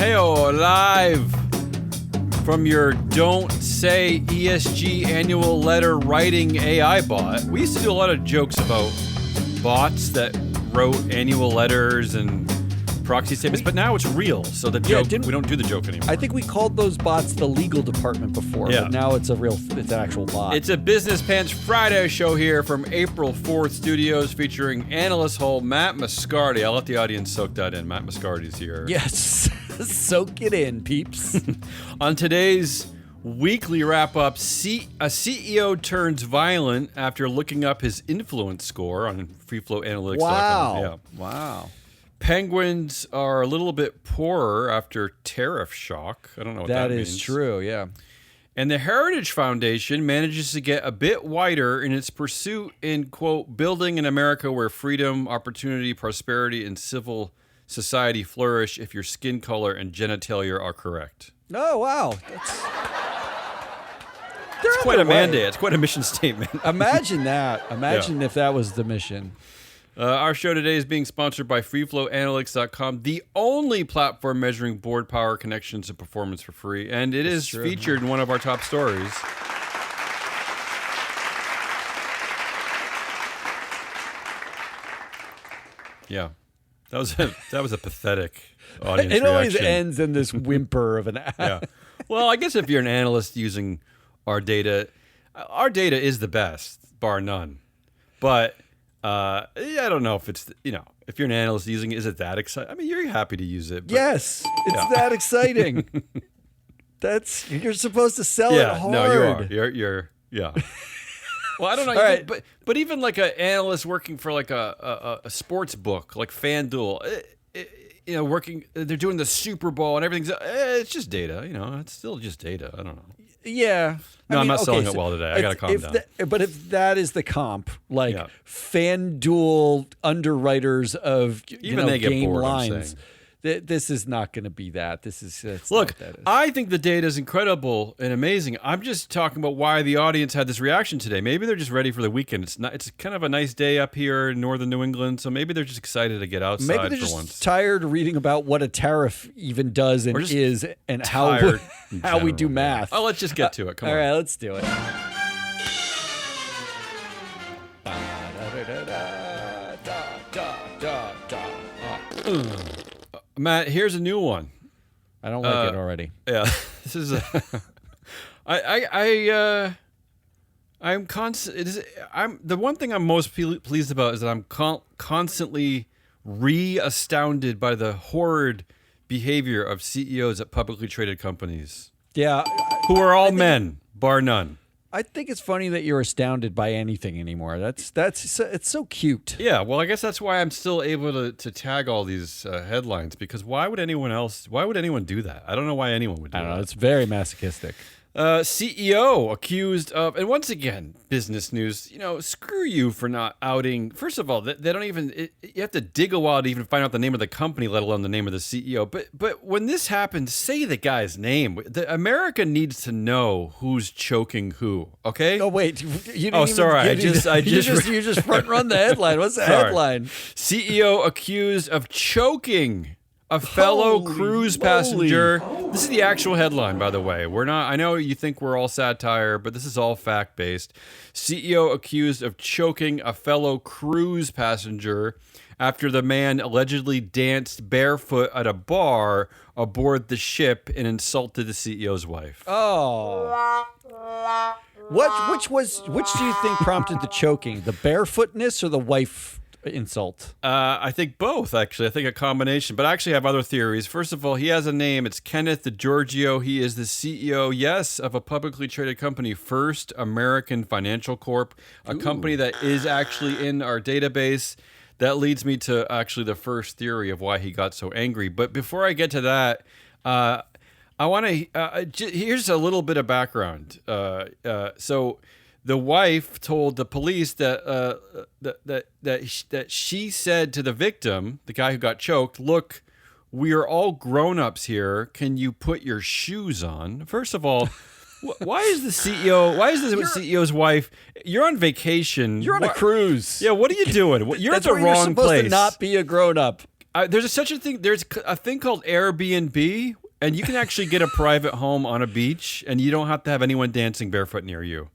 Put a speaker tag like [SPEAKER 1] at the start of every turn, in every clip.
[SPEAKER 1] Mayo, live from your Don't Say ESG annual letter writing AI bot. We used to do a lot of jokes about bots that wrote annual letters and proxy statements, but now it's real. So the joke, we don't do the joke anymore.
[SPEAKER 2] I think we called those bots the legal department before, but now it's an actual bot.
[SPEAKER 1] It's a Business Pants Friday show here from April 4th studios featuring analyst hole Matt Moscardi. I'll let the audience soak that in. Matt Moscardi's here.
[SPEAKER 2] Yes, soak it in, peeps.
[SPEAKER 1] On today's weekly wrap-up, a CEO turns violent after looking up his influence score on freeflowanalytics.com.
[SPEAKER 2] Wow.
[SPEAKER 1] Yeah.
[SPEAKER 2] Wow.
[SPEAKER 1] Penguins are a little bit poorer after tariff shock. I don't know what that means.
[SPEAKER 2] That is true, yeah.
[SPEAKER 1] And the Heritage Foundation manages to get a bit wider in its pursuit in, quote, building an America where freedom, opportunity, prosperity, and civil society flourish if your skin color and genitalia are correct.
[SPEAKER 2] Oh, wow.
[SPEAKER 1] It's quite a mandate. It's quite a mission statement.
[SPEAKER 2] Imagine that. Imagine if that was the mission.
[SPEAKER 1] Our show today is being sponsored by freeflowanalytics.com, the only platform measuring board power, connections, and performance for free. And it is featured in one of our top stories. Yeah. That was a pathetic audience
[SPEAKER 2] It always
[SPEAKER 1] reaction.
[SPEAKER 2] ends in this whimper of an ad.
[SPEAKER 1] Yeah. Well, I guess if you're an analyst using our data is the best, bar none. But I don't know if it's, if you're an analyst using it, is it that exciting? I mean, you're happy to use it. But,
[SPEAKER 2] yes, it's that exciting. You're supposed to sell it hard.
[SPEAKER 1] No, you are. You're yeah. Well, I don't know.
[SPEAKER 2] All right.
[SPEAKER 1] But even like an analyst working for like a sports book, like FanDuel, they're doing the Super Bowl and everything's, it's just data. It's still just data. I don't know.
[SPEAKER 2] Yeah.
[SPEAKER 1] No, I'm not selling it well today. I got to calm down.
[SPEAKER 2] But if that is the comp, like FanDuel underwriters of game lines, this is not going to be that. Look,
[SPEAKER 1] I think the data is incredible and amazing. I'm just talking about why the audience had this reaction today. Maybe they're just ready for the weekend. It's kind of a nice day up here in northern New England, so maybe they're just excited to get outside for once.
[SPEAKER 2] Maybe they're just tired of reading about what a tariff even does and is and how we do math.
[SPEAKER 1] Oh, let's just get to it. Come on.
[SPEAKER 2] All right, let's do it.
[SPEAKER 1] Matt, here's a new one.
[SPEAKER 2] I don't like it already.
[SPEAKER 1] Yeah, this is. I'm constant. The one thing I'm most pleased about is that I'm constantly astounded by the horrid behavior of CEOs at publicly traded companies.
[SPEAKER 2] Yeah,
[SPEAKER 1] who are all men, bar none.
[SPEAKER 2] I think it's funny that you're astounded by anything anymore. It's so cute.
[SPEAKER 1] Yeah, well, I guess that's why I'm still able to tag all these headlines, because why would anyone do that? I don't know why anyone would do that.
[SPEAKER 2] I don't know. It's very masochistic.
[SPEAKER 1] CEO accused of, and once again, business news, screw you for not outing. First of all, they don't even, you have to dig a while to even find out the name of the company, let alone the name of the CEO. But when this happens, say the guy's name. America needs to know who's choking who, okay?
[SPEAKER 2] Oh, wait. You just front run the headline. What's the headline?
[SPEAKER 1] CEO accused of choking a fellow cruise passenger. This is the actual headline, by the way. I know you think we're all satire, but this is all fact-based. CEO accused of choking a fellow cruise passenger after the man allegedly danced barefoot at a bar aboard the ship and insulted the CEO's wife.
[SPEAKER 2] Oh. Which do you think prompted the choking? The barefootness or the wife insult?
[SPEAKER 1] I think both, actually. I think a combination, but I actually have other theories. First of all, he has a name. It's Kenneth DeGiorgio. He is the CEO, yes, of a publicly traded company, First American Financial Corp, a company that is actually in our database. That leads me to actually the first theory of why he got so angry. But before I get to that, I want to here's a little bit of background. So the wife told the police that she said to the victim, the guy who got choked, "Look, we are all grown-ups here. Can you put your shoes on?" First of all, why is the CEO's wife? You're on vacation.
[SPEAKER 2] You're on a cruise.
[SPEAKER 1] Yeah, what are you doing? You're at the
[SPEAKER 2] where
[SPEAKER 1] wrong
[SPEAKER 2] you're supposed
[SPEAKER 1] place.
[SPEAKER 2] to not be a grown-up.
[SPEAKER 1] There's such a thing. There's a thing called Airbnb, and you can actually get a private home on a beach, and you don't have to have anyone dancing barefoot near you.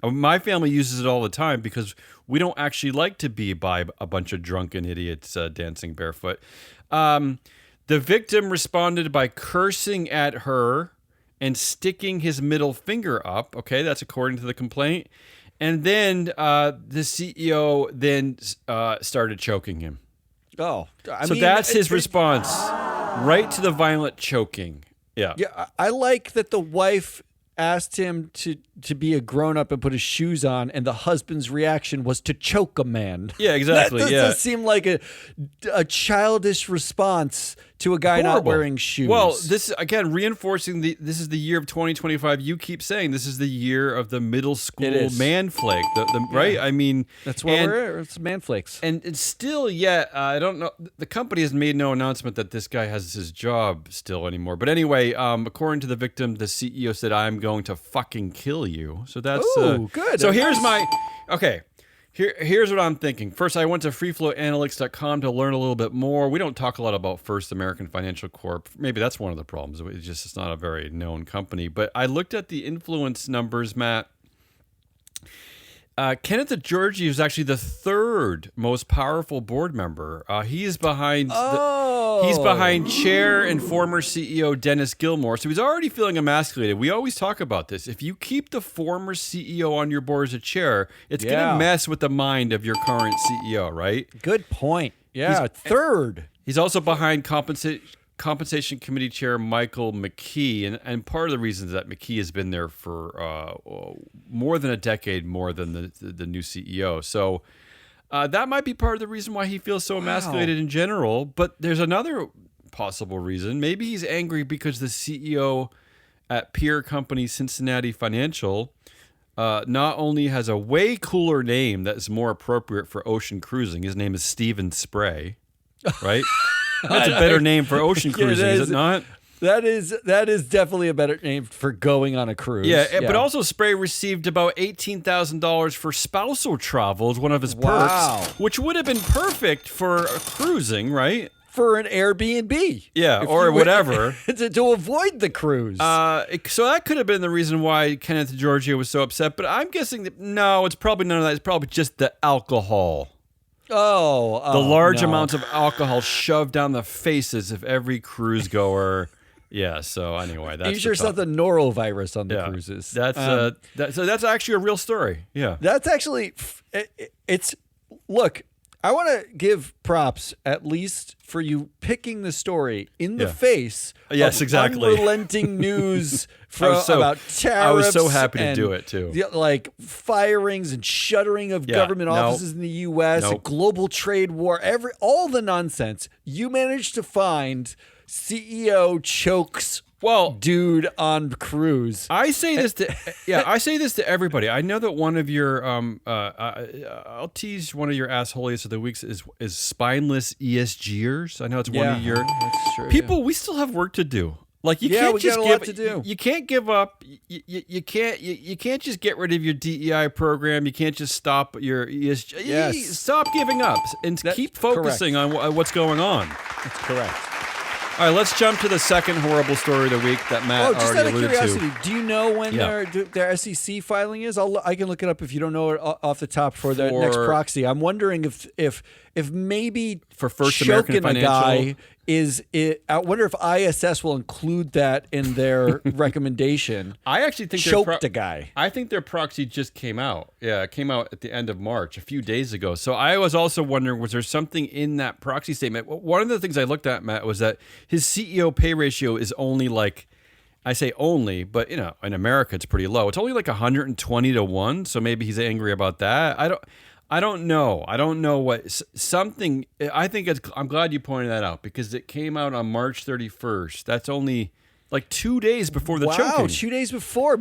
[SPEAKER 1] My family uses it all the time because we don't actually like to be by a bunch of drunken idiots dancing barefoot. The victim responded by cursing at her and sticking his middle finger up. Okay, that's according to the complaint. And then the CEO then started choking him.
[SPEAKER 2] Oh,
[SPEAKER 1] so that's his response, right to the violent choking. Yeah.
[SPEAKER 2] Yeah, I like that the wife asked him to be a grown-up and put his shoes on, and the husband's reaction was to choke a man.
[SPEAKER 1] Yeah, exactly.
[SPEAKER 2] That doesn't seem like a childish response to a guy not wearing shoes.
[SPEAKER 1] Well, this again reinforcing this is the year of 2025. You keep saying this is the year of the middle school man flake, right? I mean,
[SPEAKER 2] that's where we're. It's man flakes,
[SPEAKER 1] and still, I don't know. The company has made no announcement that this guy has his job still anymore. But anyway, according to the victim, the CEO said, "I'm going to fucking kill you." So that's
[SPEAKER 2] good.
[SPEAKER 1] So here's Here's what I'm thinking. First, I went to freeflowanalytics.com to learn a little bit more. We don't talk a lot about First American Financial Corp. Maybe that's one of the problems. It's not a very known company. But I looked at the influence numbers, Matt. Kenneth DeGiorgio is actually the third most powerful board member. He's behind chair and former CEO Dennis Gilmore. So he's already feeling emasculated. We always talk about this. If you keep the former CEO on your board as a chair, it's going to mess with the mind of your current CEO, right?
[SPEAKER 2] Good point. Yeah, third.
[SPEAKER 1] He's also behind Compensation Committee Chair Michael McKee, and part of the reason is that McKee has been there for more than a decade, more than the new CEO. So that might be part of the reason why he feels so emasculated in general. But there's another possible reason. Maybe he's angry because the CEO at peer company Cincinnati Financial not only has a way cooler name that is more appropriate for ocean cruising. His name is Steven Spray, right? That's a better name for ocean cruising, is it not?
[SPEAKER 2] That is definitely a better name for going on a cruise.
[SPEAKER 1] Yeah. But also Spray received about $18,000 for spousal travel as one of his perks, which would have been perfect for cruising, right?
[SPEAKER 2] For an Airbnb.
[SPEAKER 1] Yeah, or whatever.
[SPEAKER 2] to avoid the cruise.
[SPEAKER 1] So that could have been the reason why Kenneth DeGiorgio was so upset, but I'm guessing that, no, it's probably none of that. It's probably just the alcohol. The large amounts of alcohol shoved down the faces of every cruise goer. Yeah. So anyway, that's
[SPEAKER 2] you sure it's not the norovirus on the cruises.
[SPEAKER 1] So that's actually a real story. Yeah.
[SPEAKER 2] That's actually look. I want to give props at least for you picking the story in the face of unrelenting news about tariffs. I was
[SPEAKER 1] so happy to do it too.
[SPEAKER 2] Like firings and shuttering of government offices in the U.S., a global trade war, all the nonsense. You managed to find CEO chokes dude on cruise.
[SPEAKER 1] I say this to everybody. I know that one of your I'll tease one of your assholiest of the weeks is spineless ESGers. I know it's one of your
[SPEAKER 2] that's true,
[SPEAKER 1] people. We still have work to do. Like you can't just you can't give up. You can't just get rid of your DEI program. You can't just stop your ESG.
[SPEAKER 2] Yes.
[SPEAKER 1] Stop giving up and keep focusing on what's going on.
[SPEAKER 2] That's correct.
[SPEAKER 1] All right, let's jump to the second horrible story of the week that Matt already alluded to.
[SPEAKER 2] Just out of curiosity, do you know when their SEC filing is? I can look it up if you don't know it off the top for the next proxy. I'm wondering if maybe
[SPEAKER 1] for First American Financial,
[SPEAKER 2] guy is it. I wonder if ISS will include that in their recommendation.
[SPEAKER 1] I actually think
[SPEAKER 2] choked a guy.
[SPEAKER 1] I think their proxy just came out. Yeah, it came out at the end of March, a few days ago. So I was also wondering, was there something in that proxy statement? One of the things I looked at, Matt, was that his CEO pay ratio is only like, I say only, but in America it's pretty low. It's only like 120 to 1. So maybe he's angry about that. I don't know. I don't know what something. I think I'm glad you pointed that out because it came out on March 31st. That's only Like 2 days before the
[SPEAKER 2] wow,
[SPEAKER 1] choking.
[SPEAKER 2] 2 days before.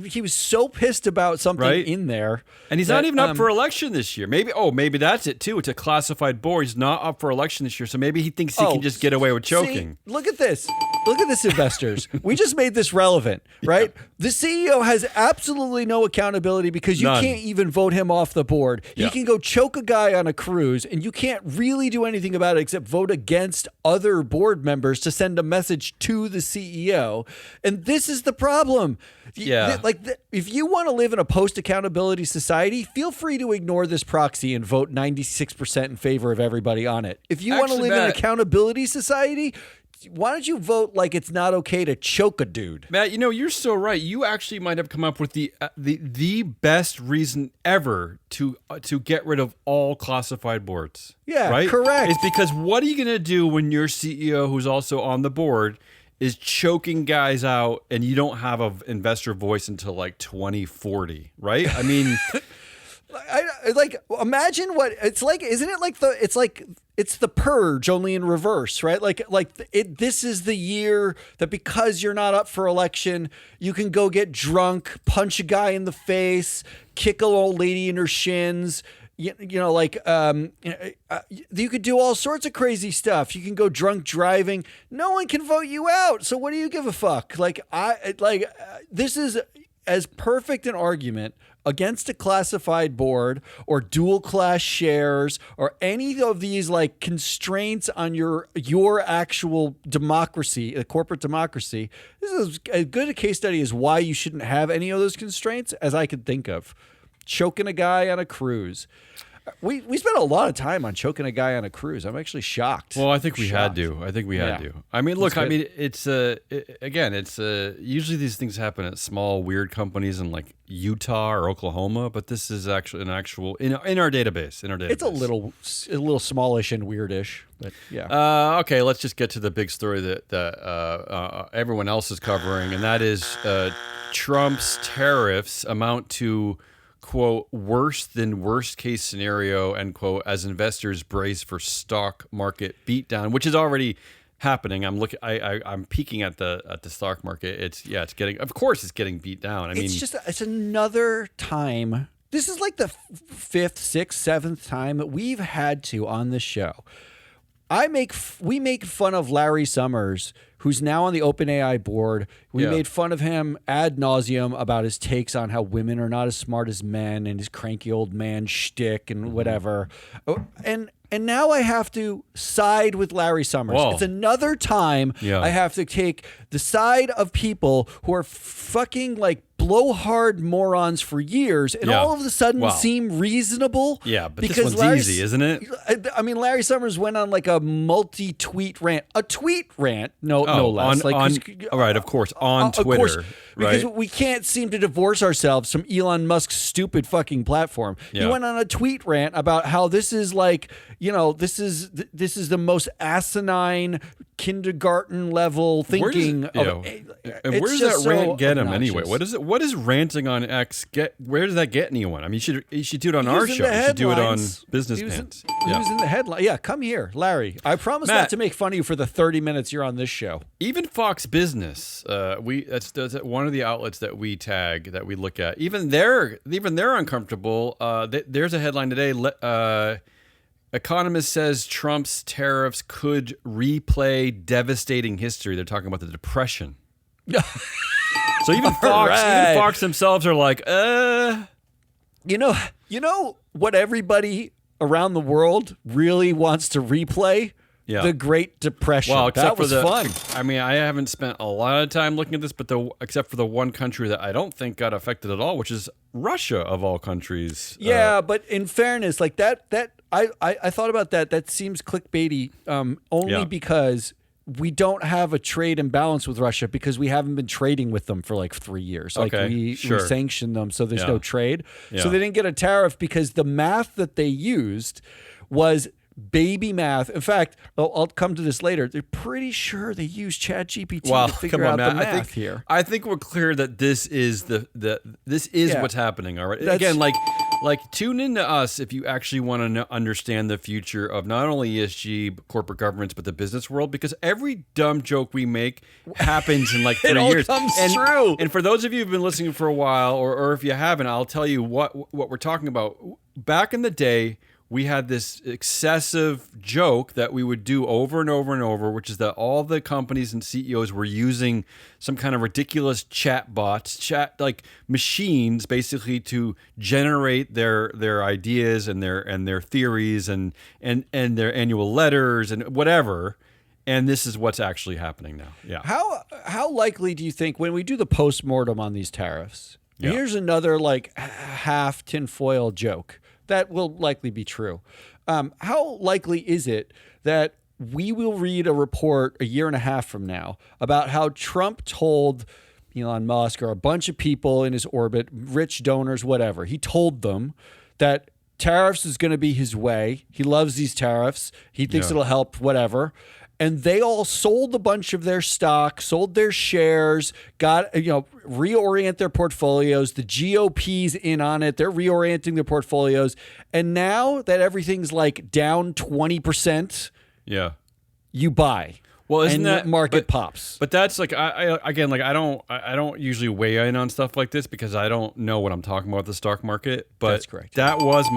[SPEAKER 2] He was so pissed about something in there.
[SPEAKER 1] And he's not even up for election this year. Maybe that's it too. It's a classified board. He's not up for election this year, so maybe he thinks he can just get away with choking.
[SPEAKER 2] See, look at this. Look at this, investors. We just made this relevant, right? Yeah. The CEO has absolutely no accountability because you can't even vote him off the board. He can go choke a guy on a cruise, and you can't really do anything about it except vote against other board members to send a message to the CEO. And this is the problem. If you want to live in a post-accountability society, feel free to ignore this proxy and vote 96% in favor of everybody on it. If you want to live in an accountability society, why don't you vote like it's not okay to choke a dude?
[SPEAKER 1] Matt, you're so right. You actually might have come up with the best reason ever to get rid of all classified boards.
[SPEAKER 2] Yeah,
[SPEAKER 1] right?
[SPEAKER 2] Correct.
[SPEAKER 1] It's because what are you going to do when your CEO, who's also on the board, is choking guys out and you don't have an investor voice until like 2040, right? I mean...
[SPEAKER 2] imagine what it's like. Isn't it like it's the purge only in reverse, right? This is the year that because you're not up for election, you can go get drunk, punch a guy in the face, kick an old lady in her shins. You could do all sorts of crazy stuff. You can go drunk driving. No one can vote you out. So what do you give a fuck? This is as perfect an argument against a classified board or dual class shares or any of these constraints on your actual democracy, the corporate democracy. This is as good a case study as why you shouldn't have any of those constraints as I could think of. Choking a guy on a cruise. We spent a lot of time on choking a guy on a cruise. I'm actually shocked. Well,
[SPEAKER 1] I think we had to. I mean, look, it's usually these things happen at small weird companies in like Utah or Oklahoma, but this is actually in our database.
[SPEAKER 2] It's a little smallish and weirdish, but yeah.
[SPEAKER 1] Okay, let's just get to the big story that everyone else is covering, and that is Trump's tariffs amount to, quote, worse than worst case scenario, end quote, as investors brace for stock market beatdown, which is already happening. I'm peeking at the stock market. It's getting beat down.
[SPEAKER 2] It's another time. This is like the fifth, sixth, seventh time that we've had to on this show. We make fun of Larry Summers, who's now on the OpenAI board. We made fun of him ad nauseum about his takes on how women are not as smart as men and his cranky old man shtick and whatever. And now I have to side with Larry Summers.
[SPEAKER 1] Whoa.
[SPEAKER 2] It's another time I have to take the side of people who are fucking blowhard morons for years and all of a sudden seem reasonable.
[SPEAKER 1] Yeah, but this one's easy, isn't it?
[SPEAKER 2] I mean, Larry Summers went on a multi-tweet rant. A tweet rant, no less.
[SPEAKER 1] Of course, on Twitter. Of course,
[SPEAKER 2] because we can't seem to divorce ourselves from Elon Musk's stupid fucking platform. He went on a tweet rant about how this is this is the most asinine kindergarten level thinking.
[SPEAKER 1] Where does that rant get him anyway? What is ranting on X get? Where does that get anyone? I mean, you should do it on our show. You should do it on Business Pants.
[SPEAKER 2] He was in the headline. Yeah, come here, Larry. I promise not to make fun of you for the 30 minutes you're on this show.
[SPEAKER 1] Even Fox Business, that's one of the outlets that we tag, that we look at. Even they're uncomfortable. There's a headline today. Economist says Trump's tariffs could replay devastating history. They're talking about the Depression. So even Fox themselves are like,
[SPEAKER 2] You know what everybody around the world really wants to replay? Yeah. The Great Depression.
[SPEAKER 1] Well,
[SPEAKER 2] that was fun.
[SPEAKER 1] I mean, I haven't spent a lot of time looking at this, but except for the one country that I don't think got affected at all, which is Russia of all countries.
[SPEAKER 2] Yeah, but in fairness, I thought about that. That seems clickbaity only because we don't have a trade imbalance with Russia because we haven't been trading with them for 3 years. We sanctioned them, so there's no trade. Yeah. So they didn't get a tariff because the math that they used was baby math. In fact, I'll come to this later. They're pretty sure they used ChatGPT to figure out the math here.
[SPEAKER 1] I think we're clear that this is what's happening. All right. Again, Like, tune into us if you actually want to understand the future of not only ESG, corporate governance, but the business world, because every dumb joke we make happens in like 3 years.
[SPEAKER 2] It all comes true.
[SPEAKER 1] And for those of you who've been listening for a while, or if you haven't, I'll tell you what we're talking about. Back in the day, we had this excessive joke that we would do over and over and over, which is that all the companies and CEOs were using some kind of ridiculous chat bots, like machines, basically to generate their ideas and their theories and their annual letters and whatever. And this is what's actually happening now. Yeah.
[SPEAKER 2] How likely do you think when we do the postmortem on these tariffs? Yeah. Here's another like half tinfoil joke that will likely be true. How likely is it that we will read a report a year and a half from now about how Trump told Elon Musk or a bunch of people in his orbit, rich donors, whatever, he told them that tariffs is going to be his way. He loves these tariffs. He thinks it'll help, whatever. And they all sold a bunch of their stock, sold their shares, reorient their portfolios. The GOP's in on it. They're reorienting their portfolios. And now that everything's like down 20%, you buy.
[SPEAKER 1] Well, isn't that
[SPEAKER 2] market pops?
[SPEAKER 1] But that's like I don't usually weigh in on stuff like this because I don't know what I'm talking about with the stock market. But
[SPEAKER 2] that's correct.
[SPEAKER 1] That was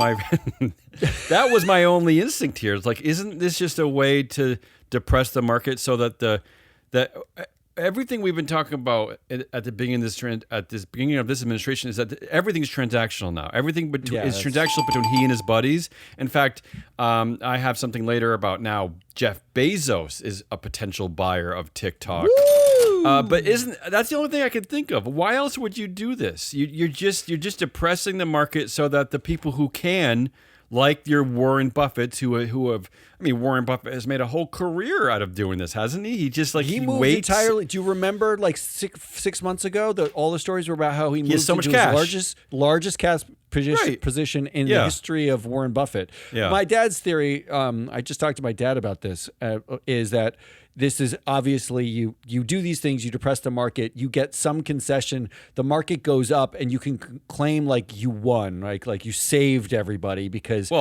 [SPEAKER 1] my only instinct here. It's like, isn't this just a way to depress the market so that that everything we've been talking about at the beginning of this beginning of this administration is that everything's transactional now. Everything is transactional between he and his buddies. In fact, I have something later about now Jeff Bezos is a potential buyer of TikTok. But that's the only thing I can think of. Why else would you do this? You're just depressing the market so that the people who can, like your Warren Buffetts, Warren Buffett has made a whole career out of doing this, hasn't he? He just he
[SPEAKER 2] moved
[SPEAKER 1] waits
[SPEAKER 2] entirely. Do you remember like six months ago that all the stories were about how he moved
[SPEAKER 1] so much
[SPEAKER 2] into
[SPEAKER 1] cash.
[SPEAKER 2] his largest cash position in the history of Warren Buffett.
[SPEAKER 1] Yeah.
[SPEAKER 2] My dad's theory, I just talked to my dad about this, is that this is obviously you do these things, you depress the market, you get some concession, the market goes up, and you can claim like you won, like you saved everybody because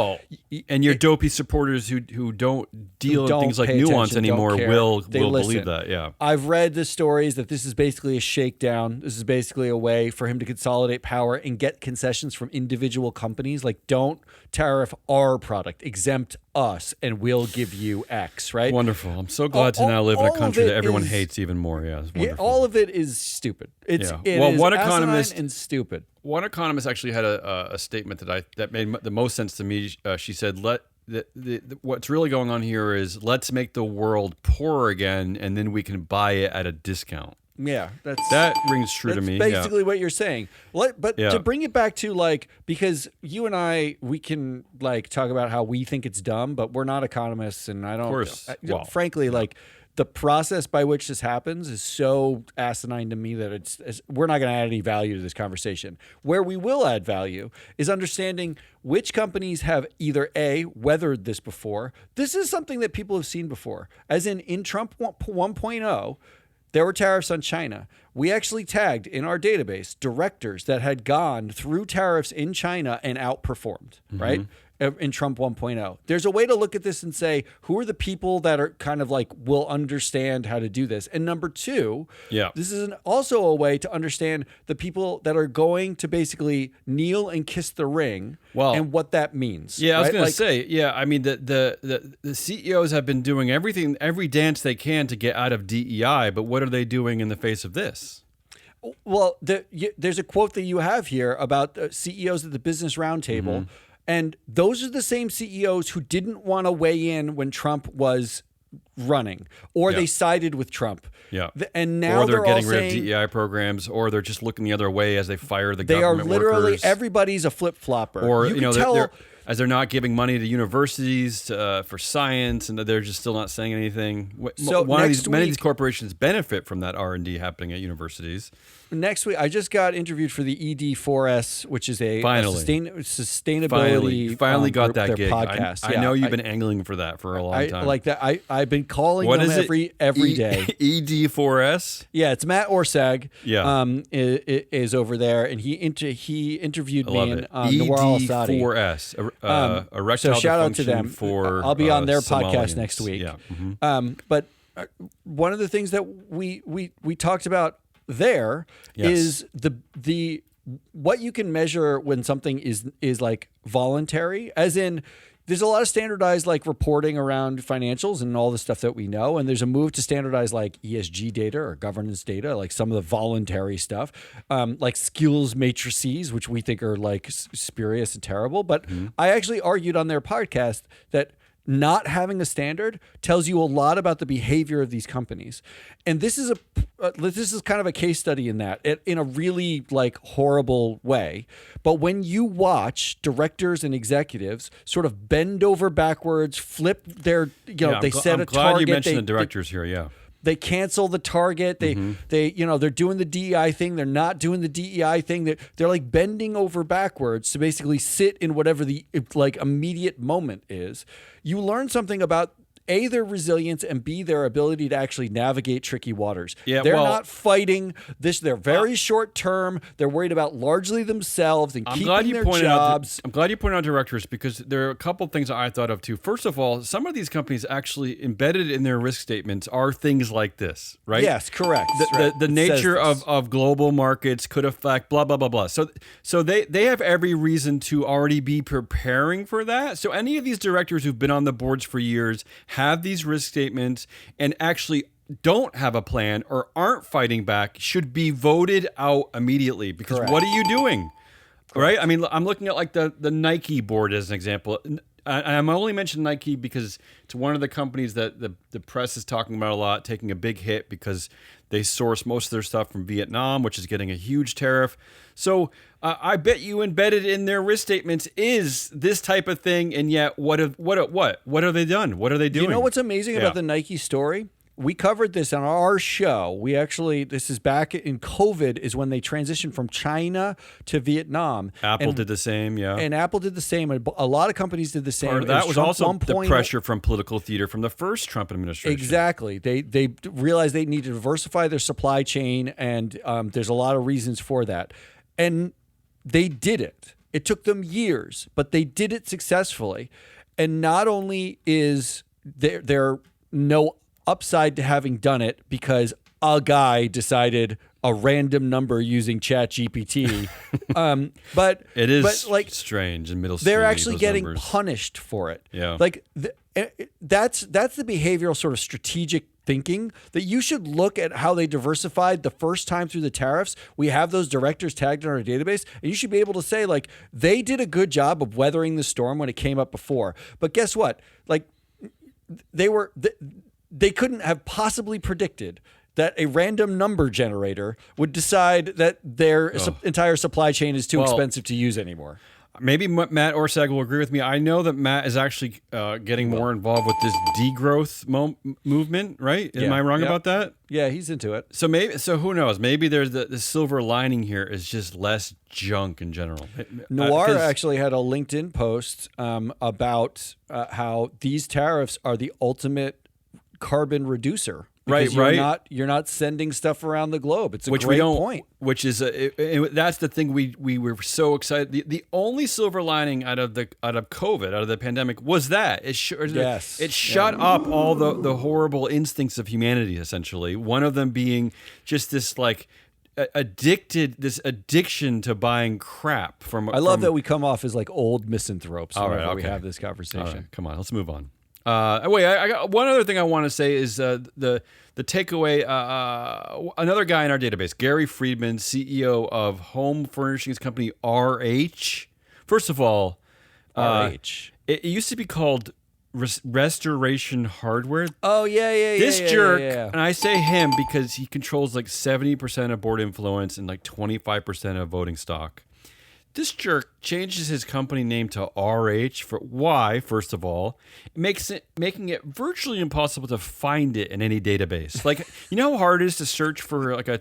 [SPEAKER 1] and your dopey supporters who don't deal in things like nuance anymore will believe that. Yeah,
[SPEAKER 2] I've read the stories that this is basically a shakedown. This is basically a way for him to consolidate power and get concessions from individual companies. Like, don't tariff our product, exempt us, and we'll give you X. Right?
[SPEAKER 1] Wonderful. I'm so glad to now live in a country that everyone hates even more. Yeah, it's wonderful.
[SPEAKER 2] All of it is stupid. It is asinine and stupid.
[SPEAKER 1] One economist actually had a statement that made the most sense to me. She said, what's really going on here is let's make the world poor again, and then we can buy it at a discount.
[SPEAKER 2] Yeah,
[SPEAKER 1] that rings true to me.
[SPEAKER 2] Basically what you're saying. To bring it back to because you and I, we can talk about how we think it's dumb, but we're not economists, and I don't.
[SPEAKER 1] Of course.
[SPEAKER 2] Frankly, the process by which this happens is so asinine to me that we're not going to add any value to this conversation. Where we will add value is understanding which companies have either A, weathered this before. This is something that people have seen before, as in Trump 1.0. There were tariffs on China. We actually tagged in our database directors that had gone through tariffs in China and outperformed, right? In Trump 1.0. There's a way to look at this and say, who are the people that are kind of will understand how to do this? And number two, this is also a way to understand the people that are going to basically kneel and kiss the ring and what that means.
[SPEAKER 1] Yeah, I was going to say, I mean, the CEOs have been doing every dance they can to get out of DEI, but what are they doing in the face of this?
[SPEAKER 2] Well, there's a quote that you have here about CEOs at the Business Roundtable. And those are the same CEOs who didn't want to weigh in when Trump was running, or they sided with Trump. Yeah. And now
[SPEAKER 1] they're getting rid of DEI programs, or they're just looking the other way as they fire the government workers.
[SPEAKER 2] They are literally, everybody's a flip-flopper.
[SPEAKER 1] Or, as they're not giving money to universities for science, and they're just still not saying anything.
[SPEAKER 2] So
[SPEAKER 1] many of these corporations benefit from that R&D happening at universities.
[SPEAKER 2] Next week, I just got interviewed for the ED4S, which is a sustainability
[SPEAKER 1] finally got
[SPEAKER 2] group,
[SPEAKER 1] that
[SPEAKER 2] their
[SPEAKER 1] gig.
[SPEAKER 2] podcast.
[SPEAKER 1] I know you've been angling for that for a long time.
[SPEAKER 2] Like that. I've been calling them every day.
[SPEAKER 1] ED4S.
[SPEAKER 2] Yeah, it's Matt Orsag.
[SPEAKER 1] Yeah,
[SPEAKER 2] is over there, and he interviewed me and Noir Al-Sadi.
[SPEAKER 1] ED4S. Erectile
[SPEAKER 2] so shout out to them.
[SPEAKER 1] For
[SPEAKER 2] I'll be on their
[SPEAKER 1] Somalians.
[SPEAKER 2] podcast next week.
[SPEAKER 1] Yeah. Mm-hmm.
[SPEAKER 2] But one of the things that we talked about there is the what you can measure when something is like voluntary, as in there's a lot of standardized like reporting around financials and all the stuff that we know, and there's a move to standardize like ESG data or governance data, like some of the voluntary stuff, like skills matrices, which we think are like spurious and terrible. But I actually argued on their podcast that not having a standard tells you a lot about the behavior of these companies, and this is kind of a case study in that, in a really like horrible way. But when you watch directors and executives sort of bend over backwards, flip their, they set a target.
[SPEAKER 1] I'm glad you mentioned the directors here. Yeah.
[SPEAKER 2] They cancel the target. They're doing the DEI thing. They're not doing the DEI thing. They're like bending over backwards to basically sit in whatever the like immediate moment is. You learn something about A, their resilience, and B, their ability to actually navigate tricky waters.
[SPEAKER 1] Yeah,
[SPEAKER 2] they're not fighting this. They're very short term. They're worried about largely themselves and keeping their jobs.
[SPEAKER 1] I'm glad you pointed out directors, because there are a couple of things I thought of too. First of all, some of these companies actually embedded in their risk statements are things like this, right?
[SPEAKER 2] Yes, correct.
[SPEAKER 1] The nature of global markets could affect blah, blah, blah, blah. So they have every reason to already be preparing for that. So any of these directors who've been on the boards for years have these risk statements and actually don't have a plan or aren't fighting back should be voted out immediately, because what are you doing? Right? I mean, I'm looking at like the Nike board as an example. I'm only mentioning Nike because it's one of the companies that the press is talking about a lot, taking a big hit because they source most of their stuff from Vietnam, which is getting a huge tariff. So I bet you embedded in their risk statements is this type of thing, and yet what have they done? What are they doing?
[SPEAKER 2] You know what's amazing about the Nike story? We covered this on our show. This is back in COVID, is when they transitioned from China to Vietnam.
[SPEAKER 1] Apple did the same, yeah.
[SPEAKER 2] And Apple did the same. A lot of companies did the same.
[SPEAKER 1] Part of that was also the pressure from political theater from the first Trump administration.
[SPEAKER 2] Exactly. They realized they need to diversify their supply chain, and there's a lot of reasons for that. And they did it. It took them years, but they did it successfully. And not only is there no upside to having done it because a guy decided a random number using ChatGPT, but
[SPEAKER 1] it is like strange in middle school.
[SPEAKER 2] They're actually getting punished for it.
[SPEAKER 1] Yeah,
[SPEAKER 2] like that's the behavioral sort of strategic thinking that you should look at how they diversified the first time through the tariffs. We have those directors tagged in our database, and you should be able to say like they did a good job of weathering the storm when it came up before. But guess what? Like they couldn't have possibly predicted that a random number generator would decide that their entire supply chain is too expensive to use anymore.
[SPEAKER 1] Maybe Matt Orsag will agree with me. I know that Matt is actually getting more involved with this degrowth movement, right? Am I wrong about that?
[SPEAKER 2] Yeah, he's into it.
[SPEAKER 1] So who knows? Maybe there's the silver lining here is just less junk in general.
[SPEAKER 2] Noir actually had a LinkedIn post about how these tariffs are the ultimate carbon reducer. Because you're not sending stuff around the globe. It's a great point.
[SPEAKER 1] Which is that's the thing we were so excited. The only silver lining out of COVID, out of the pandemic, was that it shut up all the horrible instincts of humanity. Essentially, one of them being just this like addiction to buying crap from.
[SPEAKER 2] I love that we come off as like old misanthropes whenever we have this conversation.
[SPEAKER 1] All right, come on, let's move on. Wait, I got one other thing I want to say is the takeaway. Another guy in our database, Gary Friedman, CEO of home furnishings company RH. First of all,
[SPEAKER 2] RH.
[SPEAKER 1] It used to be called Restoration Hardware.
[SPEAKER 2] Oh yeah.
[SPEAKER 1] This jerk, and I say him because he controls like 70% of board influence and like 25% of voting stock. This jerk changes his company name to RH for why? First of all, making it virtually impossible to find it in any database. Like, you know how hard it is to search for like a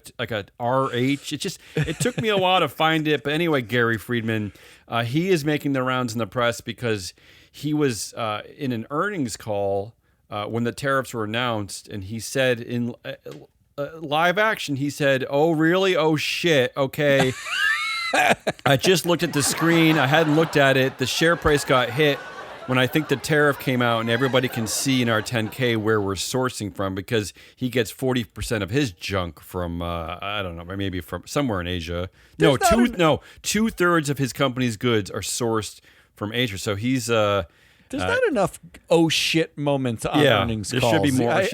[SPEAKER 1] RH. It took me a while to find it. But anyway, Gary Friedman, he is making the rounds in the press because he was in an earnings call when the tariffs were announced, and he said in live action, he said, "Oh really? Oh shit? Okay." I just looked at the screen. I hadn't looked at it. The share price got hit when I think the tariff came out, and everybody can see in our 10K where we're sourcing from because he gets 40% of his junk from, I don't know, maybe from somewhere in Asia. Two-thirds of his company's goods are sourced from Asia. So he's... There's
[SPEAKER 2] not enough oh shit moments on earnings calls.
[SPEAKER 1] There should be more.
[SPEAKER 2] There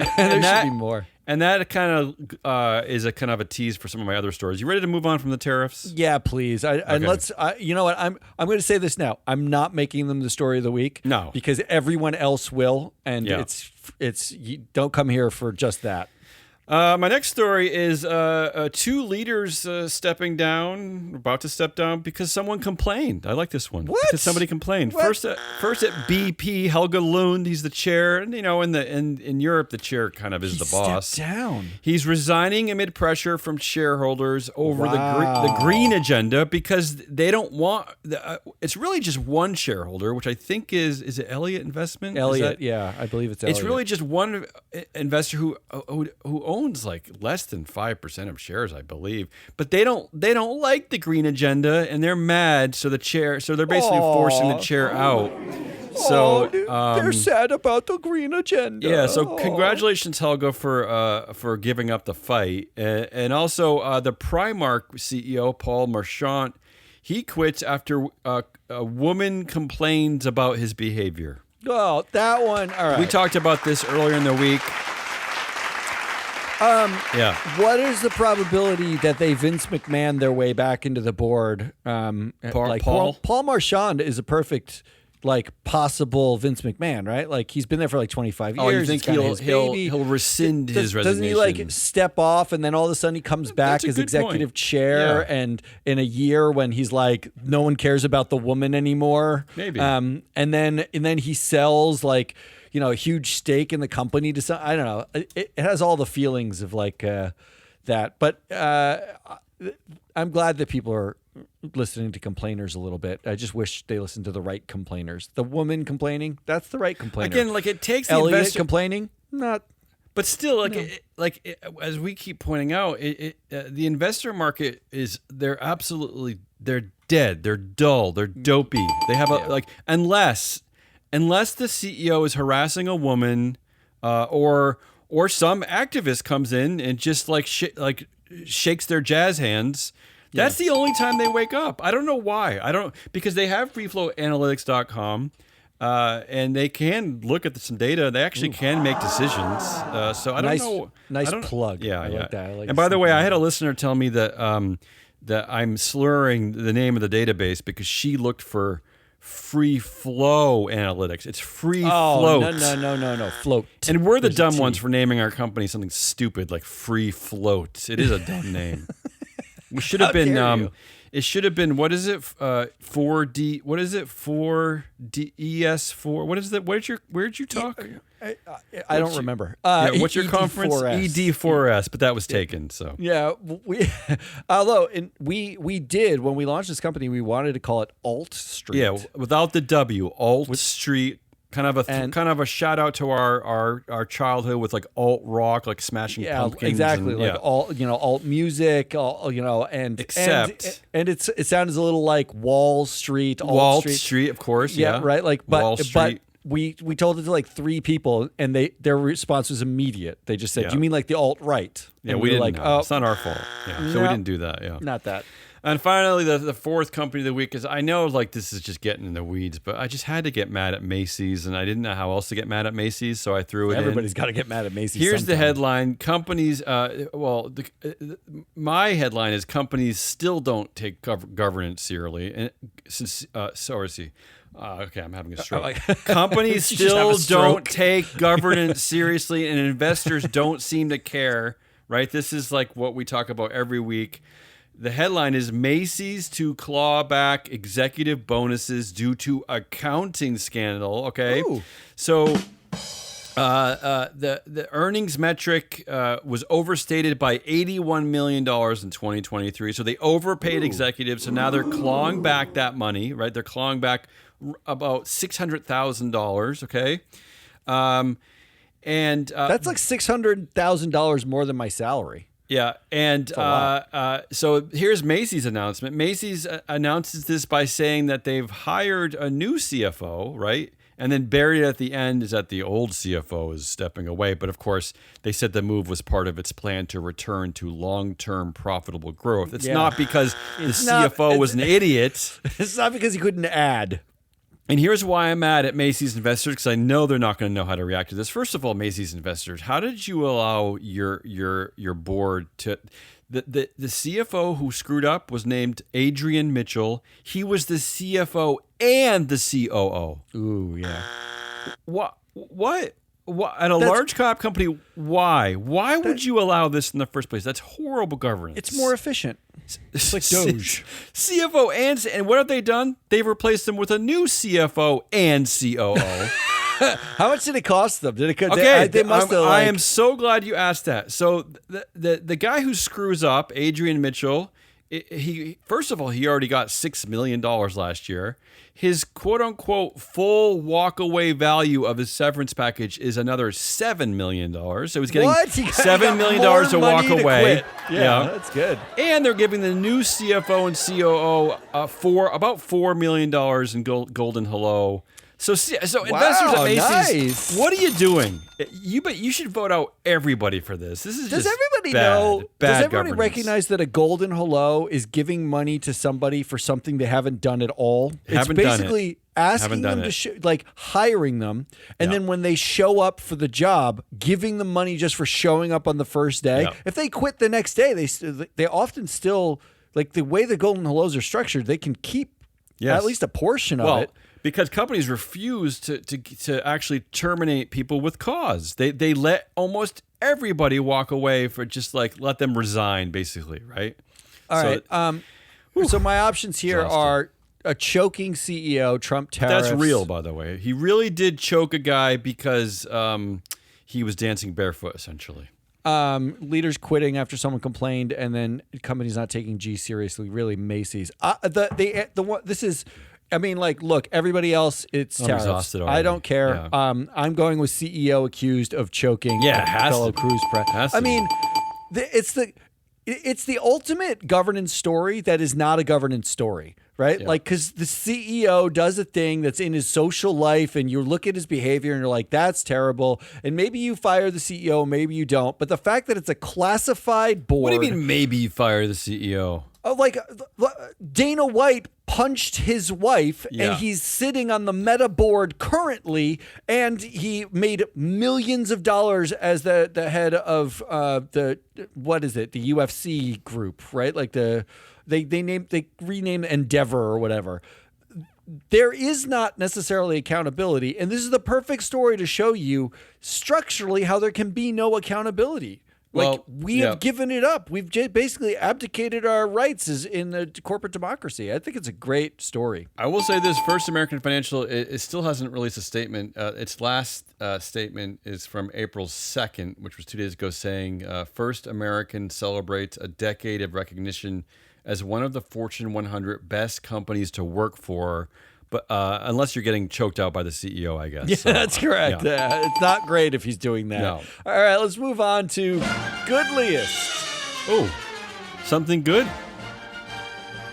[SPEAKER 2] should be more.
[SPEAKER 1] And that kind of is a kind of a tease for some of my other stories. You ready to move on from the tariffs?
[SPEAKER 2] Yeah, please. And let's. You know what? I'm going to say this now. I'm not making them the story of the week.
[SPEAKER 1] No,
[SPEAKER 2] because everyone else will, and it's you don't come here for just that.
[SPEAKER 1] My next story is two leaders stepping down, about to step down because someone complained. I like this one.
[SPEAKER 2] What?
[SPEAKER 1] Because somebody complained.
[SPEAKER 2] What?
[SPEAKER 1] First at BP, Helge Lund, he's the chair, and in Europe the chair kind of is the boss.
[SPEAKER 2] Stepped down.
[SPEAKER 1] He's resigning amid pressure from shareholders over the green agenda because they don't want. It's really just one shareholder, which I think is it Elliott Investment?
[SPEAKER 2] Elliott, yeah, I believe it's Elliott.
[SPEAKER 1] It's really just one investor who owns like less than 5% of shares, I believe, but they don't like the green agenda and they're mad. So they're basically forcing the chair out. So
[SPEAKER 2] they're sad about the green agenda.
[SPEAKER 1] Yeah. So congratulations, Helga, for giving up the fight, and also the Primark CEO Paul Marchant, he quits after a woman complains about his behavior.
[SPEAKER 2] Oh, that one. All right.
[SPEAKER 1] We talked about this earlier in the week.
[SPEAKER 2] What is the probability that they Vince McMahon their way back into the board? Paul Marchand is a perfect possible Vince McMahon, right? Like he's been there for 25 years.
[SPEAKER 1] Oh, you think he'll rescind his resignation?
[SPEAKER 2] Doesn't he step off and then all of a sudden he comes back as executive chair? And in a year when he's like no one cares about the woman anymore,
[SPEAKER 1] maybe.
[SPEAKER 2] And then he sells a huge stake in the company to some, I don't know. It has all the feelings of that. But I'm glad that people are listening to complainers a little bit. I just wish they listened to the right complainers. The woman complaining, that's the right complainer.
[SPEAKER 1] Again, it takes the
[SPEAKER 2] Elliott
[SPEAKER 1] investor
[SPEAKER 2] complaining, not.
[SPEAKER 1] But still, as we keep pointing out, the investor market they're dead, they're dull, they're dopey. They have unless the CEO is harassing a woman, or some activist comes in and just shakes their jazz hands. That's the only time they wake up. I don't know why. Because they have freeflowanalytics.com, and they can look at some data. They actually can make decisions. So I don't know.
[SPEAKER 2] Nice plug.
[SPEAKER 1] Yeah,
[SPEAKER 2] I like that.
[SPEAKER 1] And by the way, I had a listener tell me that I'm slurring the name of the database because she looked for Free Flow Analytics. It's Free Float.
[SPEAKER 2] No. Float.
[SPEAKER 1] And we're the dumb ones for naming our company something stupid like Free Float. It is a dumb name. We should have been. It should have been. What is it? 4D. What is it? 4D. ES4. What is that? Where'd you talk?
[SPEAKER 2] I don't remember.
[SPEAKER 1] What's your conference? ED4S, but that was taken. So
[SPEAKER 2] yeah, we did when we launched this company. We wanted to call it Alt Street.
[SPEAKER 1] Yeah, without the W. Alt Street. Kind of a shout out to our childhood with alt rock, Smashing Pumpkins.
[SPEAKER 2] Exactly. Alt music, and it sounds a little like Wall Street.
[SPEAKER 1] Wall Street, of course. Yeah,
[SPEAKER 2] right.
[SPEAKER 1] Wall Street.
[SPEAKER 2] But we told it to 3 people, and their response was immediate. They just said, "Do you mean the alt right?"
[SPEAKER 1] Yeah, we didn't know. Oh, it's not our fault. Yeah, so we didn't do that. Yeah,
[SPEAKER 2] not that.
[SPEAKER 1] And finally, the fourth company of the week is, I know this is just getting in the weeds, but I just had to get mad at Macy's, and I didn't know how else to get mad at Macy's, so I threw it in.
[SPEAKER 2] Everybody's got to get mad at Macy's.
[SPEAKER 1] Here's the headline: companies. My headline is companies still don't take governance seriously, and okay, I'm having a stroke. Companies still don't take governance seriously, and investors don't seem to care. Right? This is what we talk about every week. The headline is Macy's to claw back executive bonuses due to accounting scandal. Okay.
[SPEAKER 2] Ooh.
[SPEAKER 1] So the earnings metric was overstated by $81 million in 2023. So they overpaid executives. So now they're clawing back that money, right? They're clawing back about $600,000. Okay.
[SPEAKER 2] That's like $600,000 more than my salary.
[SPEAKER 1] Yeah, and so here's Macy's announcement. Macy's announces this by saying that they've hired a new CFO, right? And then buried at the end is that the old CFO is stepping away. But of course, they said the move was part of its plan to return to long-term profitable growth. It's not because the CFO was an idiot.
[SPEAKER 2] It's not because he couldn't add.
[SPEAKER 1] And here's why I'm mad at Macy's investors, because I know they're not going to know how to react to this. First of all, Macy's investors, how did you allow your board to... The CFO who screwed up was named Adrian Mitchell. He was the CFO and the COO.
[SPEAKER 2] Ooh, yeah.
[SPEAKER 1] What? At a large cap company, why? Why would you allow this in the first place? That's horrible governance.
[SPEAKER 2] It's more efficient. It's like Doge.
[SPEAKER 1] CFO and what have they done? They've replaced them with a new CFO and COO.
[SPEAKER 2] How much did it cost them?
[SPEAKER 1] Okay,
[SPEAKER 2] they must have.
[SPEAKER 1] I am so glad you asked that. So the guy who screws up, Adrian Mitchell, he first of all, he already got $6 million last year. His quote unquote full walkaway value of his severance package is another $7 million. So he's getting $7 million to walk away.
[SPEAKER 2] Yeah, that's good.
[SPEAKER 1] And they're giving the new CFO and COO about $4 million in golden hello. So investors at Macy's, What are you doing? You should vote out everybody for this. This is
[SPEAKER 2] Does
[SPEAKER 1] just
[SPEAKER 2] everybody
[SPEAKER 1] bad,
[SPEAKER 2] know?
[SPEAKER 1] Bad
[SPEAKER 2] Does everybody
[SPEAKER 1] governance.
[SPEAKER 2] recognize that a golden hello is giving money to somebody for something they haven't done at all? It's basically asking them to hiring them, and then when they show up for the job, giving them money just for showing up on the first day.
[SPEAKER 1] Yeah.
[SPEAKER 2] If they quit the next day, they often still, like, the way the golden hellos are structured, they can keep at least a portion of it.
[SPEAKER 1] Because companies refuse to actually terminate people with cause. They let almost everybody walk away for just let them resign, basically, right?
[SPEAKER 2] All right. So my options here are a choking CEO, Trump tariffs.
[SPEAKER 1] That's real, by the way. He really did choke a guy because he was dancing barefoot, essentially.
[SPEAKER 2] Leaders quitting after someone complained, and then companies not taking G seriously. Really, Macy's. This is. I mean, look, everybody else, it's tariffs.
[SPEAKER 1] Exhausted already.
[SPEAKER 2] I don't care.
[SPEAKER 1] Yeah.
[SPEAKER 2] I'm going with CEO accused of choking fellow cruise press. I mean, it's the ultimate governance story that is not a governance story, right?
[SPEAKER 1] Yeah.
[SPEAKER 2] Because the CEO does a thing that's in his social life, and you look at his behavior and you're like, that's terrible. And maybe you fire the CEO, maybe you don't. But the fact that it's a classified board.
[SPEAKER 1] What do you mean maybe you fire the CEO?
[SPEAKER 2] Dana White punched his wife, and he's sitting on the Meta board currently, and he made millions of dollars as the head of the UFC group, right? They renamed Endeavor or whatever. There is not necessarily accountability, and this is the perfect story to show you structurally how there can be no accountability. We have given it up. We've basically abdicated our rights as in the corporate democracy. I think it's a great story.
[SPEAKER 1] I will say this: First American Financial, it still hasn't released a statement. Its last statement is from April 2nd, which was 2 days ago, saying First American celebrates a decade of recognition as one of the Fortune 100 best companies to work for. But unless you're getting choked out by the CEO, I guess.
[SPEAKER 2] Yeah, so, that's correct. Yeah. It's not great if he's doing that.
[SPEAKER 1] No.
[SPEAKER 2] All right, let's move on to Goodliest.
[SPEAKER 1] Oh, something good?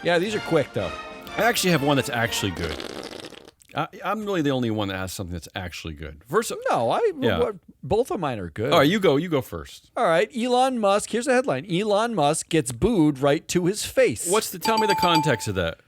[SPEAKER 2] Yeah, these are quick, though.
[SPEAKER 1] I actually have one that's actually good. I'm really the only one that has something that's actually good. Both of mine are good. All right, you go first.
[SPEAKER 2] All right, Elon Musk. Here's the headline. Elon Musk gets booed right to his face.
[SPEAKER 1] Tell me the context of that.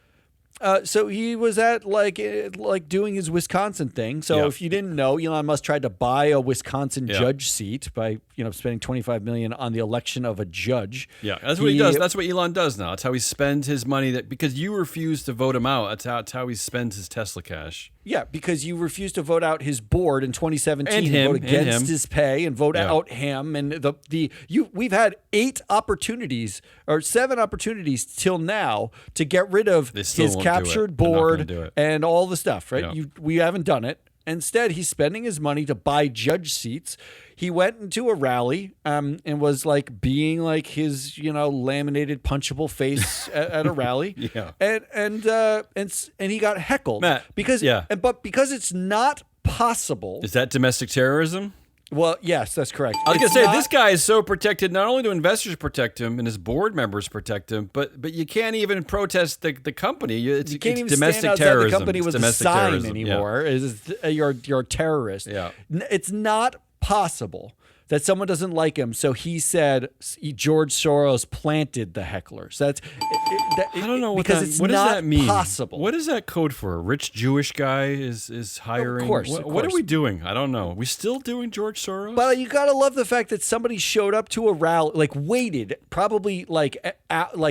[SPEAKER 2] So he was at like doing his Wisconsin thing. So if you didn't know, Elon Musk tried to buy a Wisconsin judge seat by spending $25 million on the election of a judge.
[SPEAKER 1] Yeah, that's what he does. That's what Elon does now. That's how he spends his money. Because you refuse to vote him out. That's how he spends his Tesla cash.
[SPEAKER 2] Yeah, because you refused to vote out his board in 2017 and vote against his pay and vote out him. And we've had 7 opportunities till now to get rid of his captured board and all the stuff, right? Yeah. We haven't done it. Instead, he's spending his money to buy judge seats. He went into a rally and was like being like his, laminated punchable face at a rally.
[SPEAKER 1] Yeah.
[SPEAKER 2] And he got heckled.
[SPEAKER 1] Matt,
[SPEAKER 2] because it's not possible.
[SPEAKER 1] Is that domestic terrorism?
[SPEAKER 2] Well, yes, that's correct.
[SPEAKER 1] I was going to say, this guy is so protected. Not only do investors protect him and his board members protect him, but you can't even protest the company. You can't even domestic
[SPEAKER 2] stand outside
[SPEAKER 1] terrorism.
[SPEAKER 2] the company with a sign anymore. Yeah. You're a terrorist.
[SPEAKER 1] Yeah.
[SPEAKER 2] It's not possible that someone doesn't like him. So he said George Soros planted the hecklers.
[SPEAKER 1] I don't know
[SPEAKER 2] what does that mean? Possible.
[SPEAKER 1] What is that code for? A rich Jewish guy is hiring?
[SPEAKER 2] Of course.
[SPEAKER 1] What are we doing? I don't know. We still doing George Soros?
[SPEAKER 2] But you gotta love the fact that somebody showed up to a rally, waited probably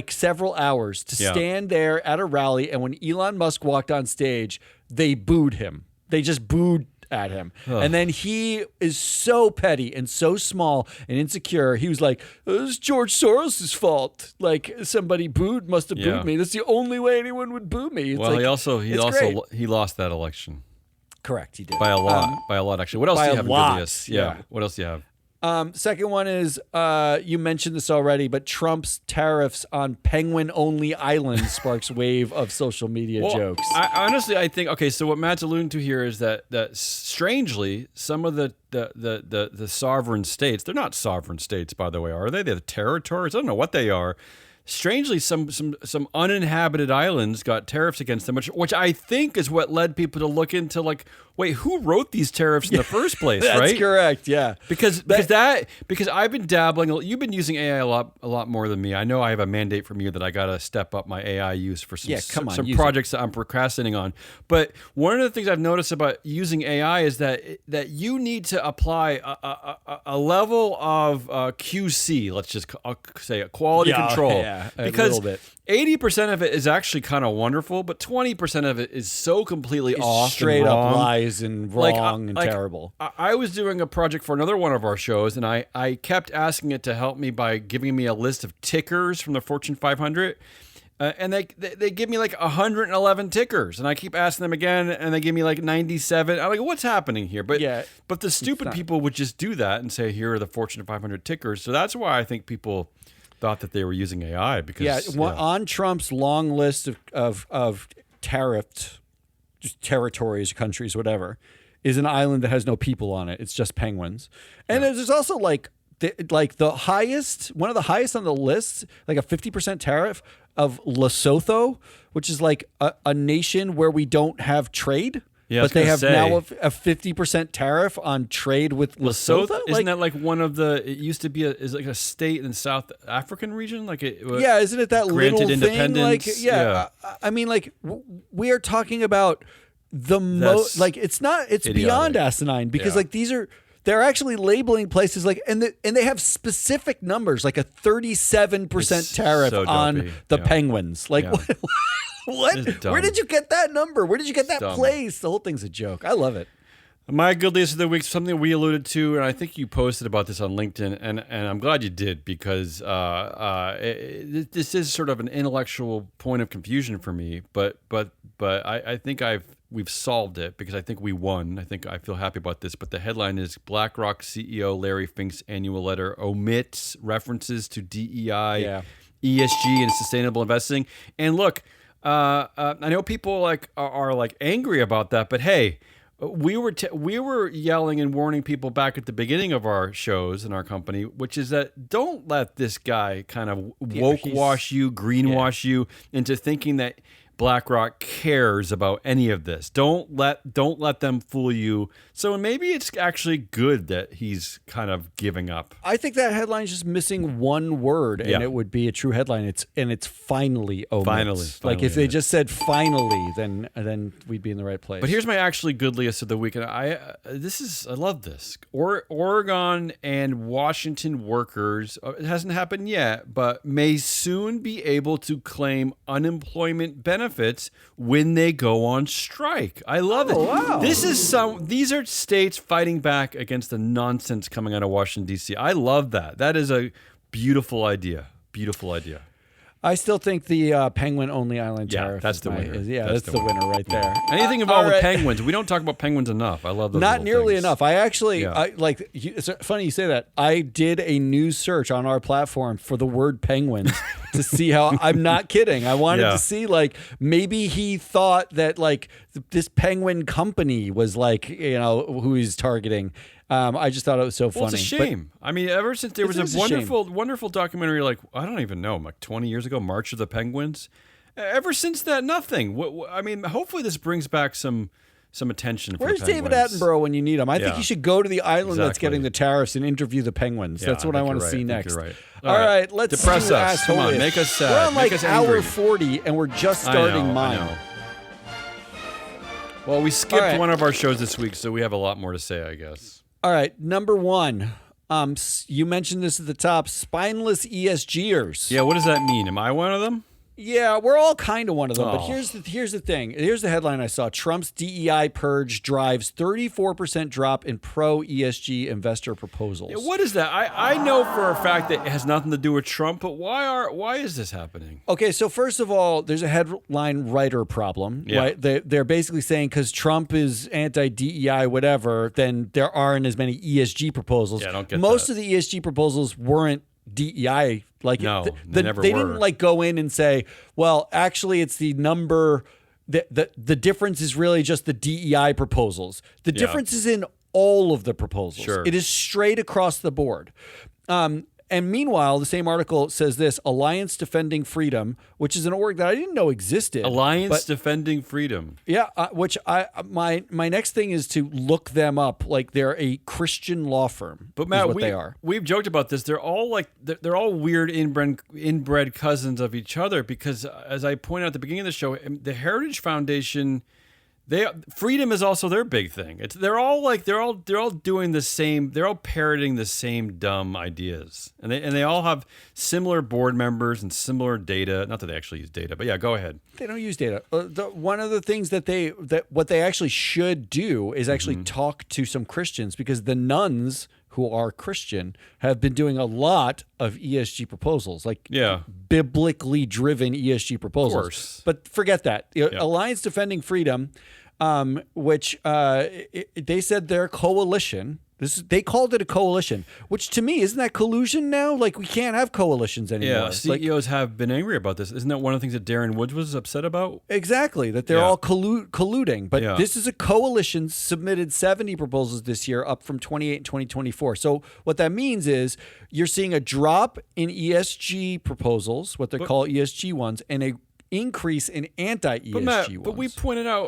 [SPEAKER 2] several hours to stand there at a rally, and when Elon Musk walked on stage, they booed him. They just booed at him. And then he is so petty and so small and insecure. He was like, "It's George Soros' fault. Like, somebody must have booed me. That's the only way anyone would boo me."
[SPEAKER 1] He lost that election.
[SPEAKER 2] Correct, he did.
[SPEAKER 1] By a lot, actually. What else do you have in this? Yeah. What else do you have?
[SPEAKER 2] Second one is, you mentioned this already, but Trump's tariffs on penguin-only islands sparks wave of social media jokes.
[SPEAKER 1] I think, okay, so what Matt's alluding to here is that strangely, some of the sovereign states, they're not sovereign states, by the way, are they? They're territories. I don't know what they are. Strangely, some uninhabited islands got tariffs against them, which I think is what led people to look into, like, wait, who wrote these tariffs in the first place?
[SPEAKER 2] That's
[SPEAKER 1] right?
[SPEAKER 2] Correct. Yeah.
[SPEAKER 1] Because I've been dabbling. You've been using AI a lot more than me. I know I have a mandate from you that I got to step up my AI use for some projects that I'm procrastinating on. But one of the things I've noticed about using AI is that you need to apply a level of QC. Let's just say a quality control.
[SPEAKER 2] Yeah. Because
[SPEAKER 1] 80% of it is actually kind of wonderful, but 20% of it is so completely off,
[SPEAKER 2] straight up lies and wrong and terrible.
[SPEAKER 1] I was doing a project for another one of our shows, and I kept asking it to help me by giving me a list of tickers from the Fortune 500. And they give me like 111 tickers, and I keep asking them again, and they give me like 97. I'm like, what's happening here? But the stupid people would just do that and say, here are the Fortune 500 tickers. So that's why I think people thought that they were using AI because
[SPEAKER 2] on Trump's long list of tariffed territories, countries, whatever, is an island that has no people on it. It's just penguins, and there's also the highest, one of the highest on the list, like a 50% tariff of Lesotho, which is like a nation where we don't have trade.
[SPEAKER 1] Yeah,
[SPEAKER 2] but they have now a 50% tariff on trade with Lesotho.
[SPEAKER 1] Isn't that like one of the? It used to be is like a state in the South African region, like it.
[SPEAKER 2] Isn't it that
[SPEAKER 1] granted
[SPEAKER 2] little
[SPEAKER 1] independence?
[SPEAKER 2] Thing? I mean, we are talking about the most. Like it's not. It's idiotic. Beyond asinine because they're actually labeling places and they have specific numbers, like a 37% tariff on the penguins. Like what? What? Where did you get that number? Where did you get that place? The whole thing's a joke. I love it.
[SPEAKER 1] My good list of the week, something we alluded to, and I think you posted about this on LinkedIn, and I'm glad you did because this is sort of an intellectual point of confusion for me. But I think we've solved it because I think we won. I feel happy about this. But the headline is BlackRock CEO Larry Fink's annual letter omits references to DEI, ESG, and sustainable investing. And look. I know people are angry about that, but hey, we were yelling and warning people back at the beginning of our shows in our company, which is that don't let this guy kind of woke wash you, greenwash you into thinking that BlackRock cares about any of this. Don't let them fool you. So maybe it's actually good that he's kind of giving up.
[SPEAKER 2] I think that headline's just missing one word, and it would be a true headline. It's finally omits.
[SPEAKER 1] Finally,
[SPEAKER 2] like if they just said finally, then we'd be in the right place.
[SPEAKER 1] But here's my actually goodliest of the week, and I love this. Oregon and Washington workers, it hasn't happened yet, but may soon be able to claim unemployment benefits when they go on strike. I love it.
[SPEAKER 2] Wow.
[SPEAKER 1] These are states fighting back against the nonsense coming out of Washington, D.C. I love that. That is a beautiful idea. Beautiful idea.
[SPEAKER 2] I still think the penguin-only island tariff.
[SPEAKER 1] That's the winner.
[SPEAKER 2] That's the winner right there.
[SPEAKER 1] Anything involved with penguins. We don't talk about penguins enough. I love those.
[SPEAKER 2] Not nearly
[SPEAKER 1] things.
[SPEAKER 2] enough. I actually, it's funny you say that. I did a news search on our platform for the word penguins to see how, I'm not kidding. I wanted to see, like, maybe he thought that, like, this penguin company was, like, who he's targeting. I just thought it was so funny.
[SPEAKER 1] Well, it's a shame. I mean, ever since there was a wonderful documentary, like, I don't even know, like 20 years ago, March of the Penguins. Ever since that, nothing. I mean, hopefully this brings back some attention.
[SPEAKER 2] Where's
[SPEAKER 1] for
[SPEAKER 2] David Attenborough when you need him? I think he should go to the island that's getting the tariffs and interview the penguins. That's what I want to see next.
[SPEAKER 1] You're right.
[SPEAKER 2] All right, let's
[SPEAKER 1] depress us. Come on, make us sad.
[SPEAKER 2] We're on
[SPEAKER 1] make
[SPEAKER 2] like
[SPEAKER 1] us
[SPEAKER 2] hour
[SPEAKER 1] angry.
[SPEAKER 2] 40, and we're just starting mine.
[SPEAKER 1] I know. Well, we skipped one of our shows this week, so we have a lot more to say, I guess.
[SPEAKER 2] All right, number one. You mentioned this at the top, spineless ESGers.
[SPEAKER 1] Yeah, what does that mean? Am I one of them?
[SPEAKER 2] Yeah, we're all kind of one of them. But here's the thing. Here's the headline I saw. Trump's DEI purge drives 34% drop in pro-ESG investor proposals.
[SPEAKER 1] Yeah, what is that? I know for a fact that it has nothing to do with Trump, but why is this happening?
[SPEAKER 2] Okay, so first of all, there's a headline writer problem. Right? They're basically saying because Trump is anti-DEI, whatever, then there aren't as many ESG proposals.
[SPEAKER 1] Yeah, I don't get
[SPEAKER 2] Most
[SPEAKER 1] that.
[SPEAKER 2] of the ESG proposals weren't DEI. Like
[SPEAKER 1] no,
[SPEAKER 2] they
[SPEAKER 1] never
[SPEAKER 2] they
[SPEAKER 1] were.
[SPEAKER 2] didn't like go in and say, well, actually it's the number the difference is really just the DEI proposals. The difference is in all of the proposals.
[SPEAKER 1] Sure.
[SPEAKER 2] It is straight across the board. And meanwhile, the same article says this: Alliance Defending Freedom, which is an org that I didn't know existed.
[SPEAKER 1] Alliance Defending Freedom.
[SPEAKER 2] Yeah, which my next thing is to look them up. Like they're a Christian law firm.
[SPEAKER 1] But Matt,
[SPEAKER 2] they are.
[SPEAKER 1] We've joked about this. They're all like they're all weird inbred cousins of each other because, as I pointed out at the beginning of the show, the Heritage Foundation. Freedom is also their big thing. They're all doing the same. They're all parroting the same dumb ideas, and they all have similar board members and similar data. Not that they actually use data, but yeah, go ahead.
[SPEAKER 2] They don't use data. One of the things that what they actually should do is actually talk to some Christians, because the nuns who are Christian have been doing a lot of ESG proposals, like biblically driven ESG proposals.
[SPEAKER 1] Of course.
[SPEAKER 2] But forget that. Alliance Defending Freedom, which they said their coalition. They called it a coalition, which to me, isn't that collusion now? Like, we can't have coalitions anymore.
[SPEAKER 1] Yeah, CEOs have been angry about this. Isn't that one of the things that Darren Woods was upset about?
[SPEAKER 2] Exactly, that they're all colluding. But this is a coalition, submitted 70 proposals this year, up from 28 in 2024. So what that means is you're seeing a drop in ESG proposals, what they call ESG ones, and a increase in anti-ESG ones.
[SPEAKER 1] But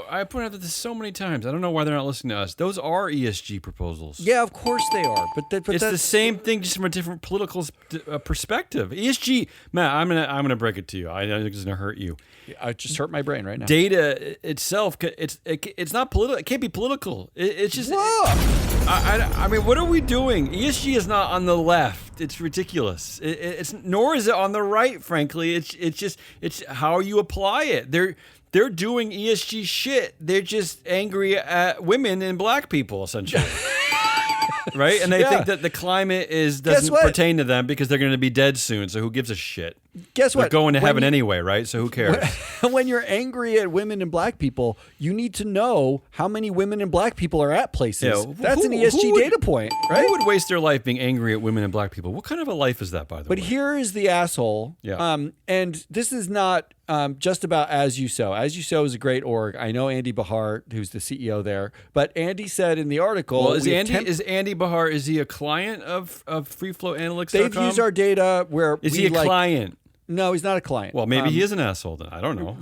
[SPEAKER 1] I pointed out this so many times. I don't know why they're not listening to us. Those are ESG proposals.
[SPEAKER 2] Yeah, of course they are. But
[SPEAKER 1] it's the same thing, just from a different political perspective. ESG, Matt, I'm gonna break it to you. I know it's gonna hurt you.
[SPEAKER 2] I just hurt my brain right now.
[SPEAKER 1] Data itself, it's not political. It can't be political. It's just. I mean, what are we doing? ESG is not on the left. It's ridiculous. It's nor is it on the right. Frankly, it's how you apply it. They're doing ESG shit. They're just angry at women and black people, essentially. Right? And they think that the climate doesn't pertain to them because they're going to be dead soon. So who gives a shit?
[SPEAKER 2] Guess what?
[SPEAKER 1] They're going to heaven anyway, right? So who cares?
[SPEAKER 2] When you're angry at women and black people, you need to know how many women and black people are at places. Yeah, that's an ESG data point, right?
[SPEAKER 1] Who would waste their life being angry at women and black people? What kind of a life is that, by the way?
[SPEAKER 2] But here is the asshole.
[SPEAKER 1] Yeah.
[SPEAKER 2] And this is not just about As You Sow. As You Sow is a great org. I know Andy Bahar, who's the CEO there. But Andy said in the article...
[SPEAKER 1] Well, is Andy Bahar, is he a client of FreeFlowAnalytics.com?
[SPEAKER 2] They've used our data where...
[SPEAKER 1] Is he a client?
[SPEAKER 2] No, he's not a client.
[SPEAKER 1] Well, maybe he is an asshole then. I don't know.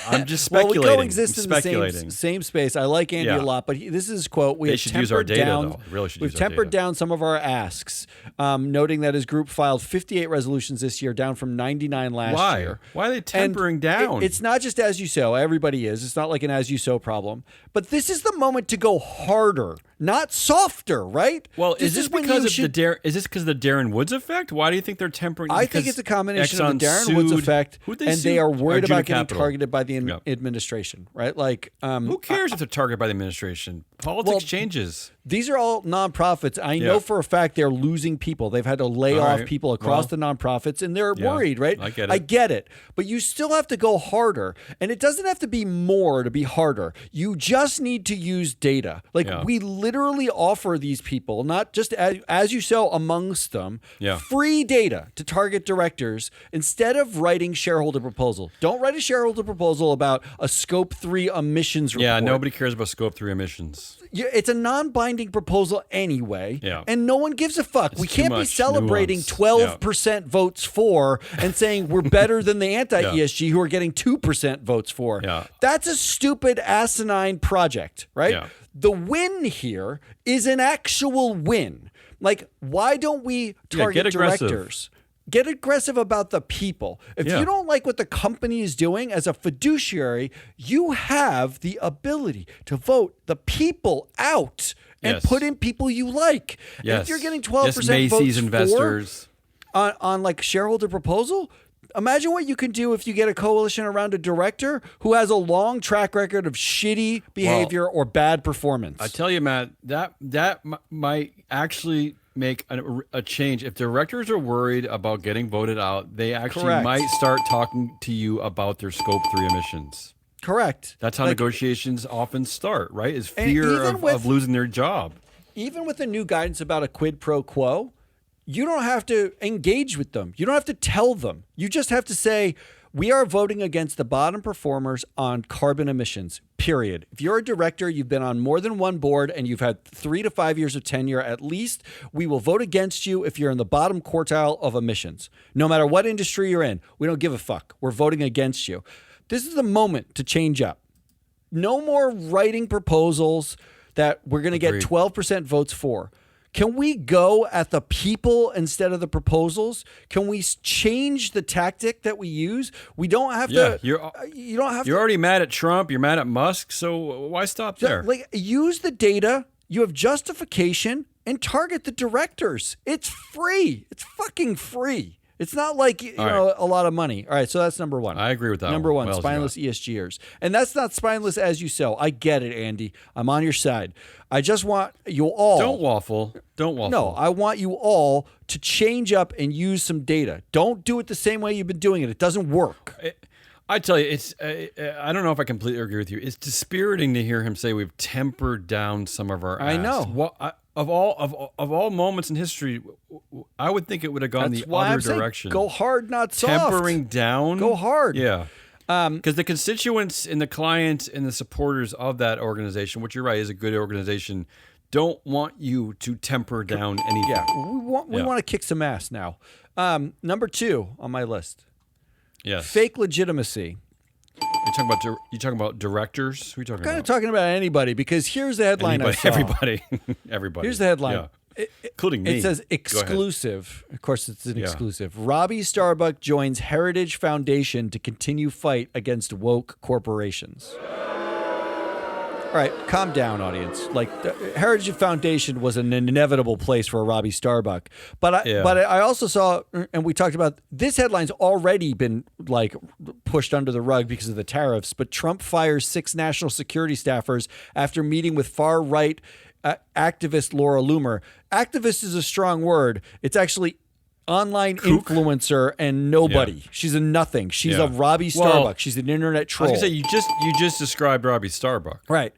[SPEAKER 1] I'm just
[SPEAKER 2] Well,
[SPEAKER 1] speculating.
[SPEAKER 2] we coexist in the same space. I like Andy a lot, but this is his quote.
[SPEAKER 1] They should use our data, though. Really should use our data.
[SPEAKER 2] We've tempered down some of our asks, noting that his group filed 58 resolutions this year, down from 99 last year.
[SPEAKER 1] Why are they tempering down?
[SPEAKER 2] It's not just as you sow. Everybody is. It's not like an as you sow problem. But this is the moment to go harder, not softer, right?
[SPEAKER 1] Well, is this because of the Darren Woods effect? Why do you think they're tempering?
[SPEAKER 2] I think it's a combination of the Darren Woods effect, and they are worried about getting targeted by the administration, right? Like,
[SPEAKER 1] who cares if they're targeted by the administration? Politics changes.
[SPEAKER 2] These are all nonprofits. I know for a fact they're losing people. They've had to lay off people across the nonprofits, and they're worried, right?
[SPEAKER 1] I get it.
[SPEAKER 2] But you still have to go harder, and it doesn't have to be more to be harder. You just need to use data. Like we literally offer these people, not just as you sow amongst them, free data to target directors instead of writing shareholder proposal. Don't write a shareholder proposal about a Scope 3 emissions report.
[SPEAKER 1] Yeah, nobody cares about Scope 3 emissions.
[SPEAKER 2] It's a non-binding proposal anyway, and no one gives a fuck. We can't be celebrating 12% votes for and saying we're better than the anti-ESG who are getting 2% votes for. That's a stupid, asinine project, right? The win here is an actual win. Like, why don't we target directors? Get aggressive about the people. If you don't like what the company is doing as a fiduciary, you have the ability to vote the people out and put in people you like. If you're getting 12% votes investors on like shareholder proposal, imagine what you can do if you get a coalition around a director who has a long track record of shitty behavior or bad performance.
[SPEAKER 1] I tell you, Matt, that might actually make a change. If directors are worried about getting voted out, they actually might start talking to you about their Scope 3 emissions.
[SPEAKER 2] Correct.
[SPEAKER 1] That's how negotiations often start, right? Is fear of losing their job.
[SPEAKER 2] Even with the new guidance about a quid pro quo, you don't have to engage with them. You don't have to tell them. You just have to say, we are voting against the bottom performers on carbon emissions, period. If you're a director, you've been on more than one board, and you've had 3 to 5 years of tenure at least, we will vote against you if you're in the bottom quartile of emissions. No matter what industry you're in, we don't give a fuck. We're voting against you. This is the moment to change up. No more writing proposals that we're going to get 12% votes for. Can we go at the people instead of the proposals? Can we change the tactic that we use? We don't have to. You don't have.
[SPEAKER 1] You're already mad at Trump. You're mad at Musk. So why stop there?
[SPEAKER 2] Like, use the data. You have justification and target the directors. It's free. It's fucking free. It's not like a lot of money. All right, so that's number one.
[SPEAKER 1] I agree with that.
[SPEAKER 2] Number one, spineless ESGers. And that's not spineless as you sow. I get it, Andy. I'm on your side. I just want you all...
[SPEAKER 1] Don't waffle.
[SPEAKER 2] No, I want you all to change up and use some data. Don't do it the same way you've been doing it. It doesn't work.
[SPEAKER 1] I tell you, it's. I don't know if I completely agree with you. It's dispiriting to hear him say we've tempered down some of our asks.
[SPEAKER 2] I know.
[SPEAKER 1] Well, of all moments in history, I would think it would have gone the other direction.
[SPEAKER 2] Go hard, not soft.
[SPEAKER 1] Tempering down.
[SPEAKER 2] Go hard.
[SPEAKER 1] Yeah. Because the constituents and the clients and the supporters of that organization, which you're right is a good organization, don't want you to temper down anything.
[SPEAKER 2] Yeah, we want to kick some ass now. Number 2 on my list.
[SPEAKER 1] Yes.
[SPEAKER 2] Fake legitimacy.
[SPEAKER 1] You talking about directors? Who are you talking about?
[SPEAKER 2] I'm kind of talking about anybody, because here's the headline I saw.
[SPEAKER 1] Everybody.
[SPEAKER 2] Here's the headline.
[SPEAKER 1] Yeah. Including me.
[SPEAKER 2] It says exclusive. Of course, it's an exclusive. Robbie Starbuck joins Heritage Foundation to continue fight against woke corporations. All right, calm down, audience. Like, the Heritage Foundation was an inevitable place for a Robbie Starbuck. But I also saw, and we talked about, this headline's already been, like, pushed under the rug because of the tariffs, but Trump fires 6 national security staffers after meeting with far-right activist Laura Loomer. Activist is a strong word. It's actually online influencer and nobody. Yeah. She's a nothing. She's a Robbie Starbuck. She's an internet troll.
[SPEAKER 1] I was going to say, you just described Robbie Starbuck.
[SPEAKER 2] Right.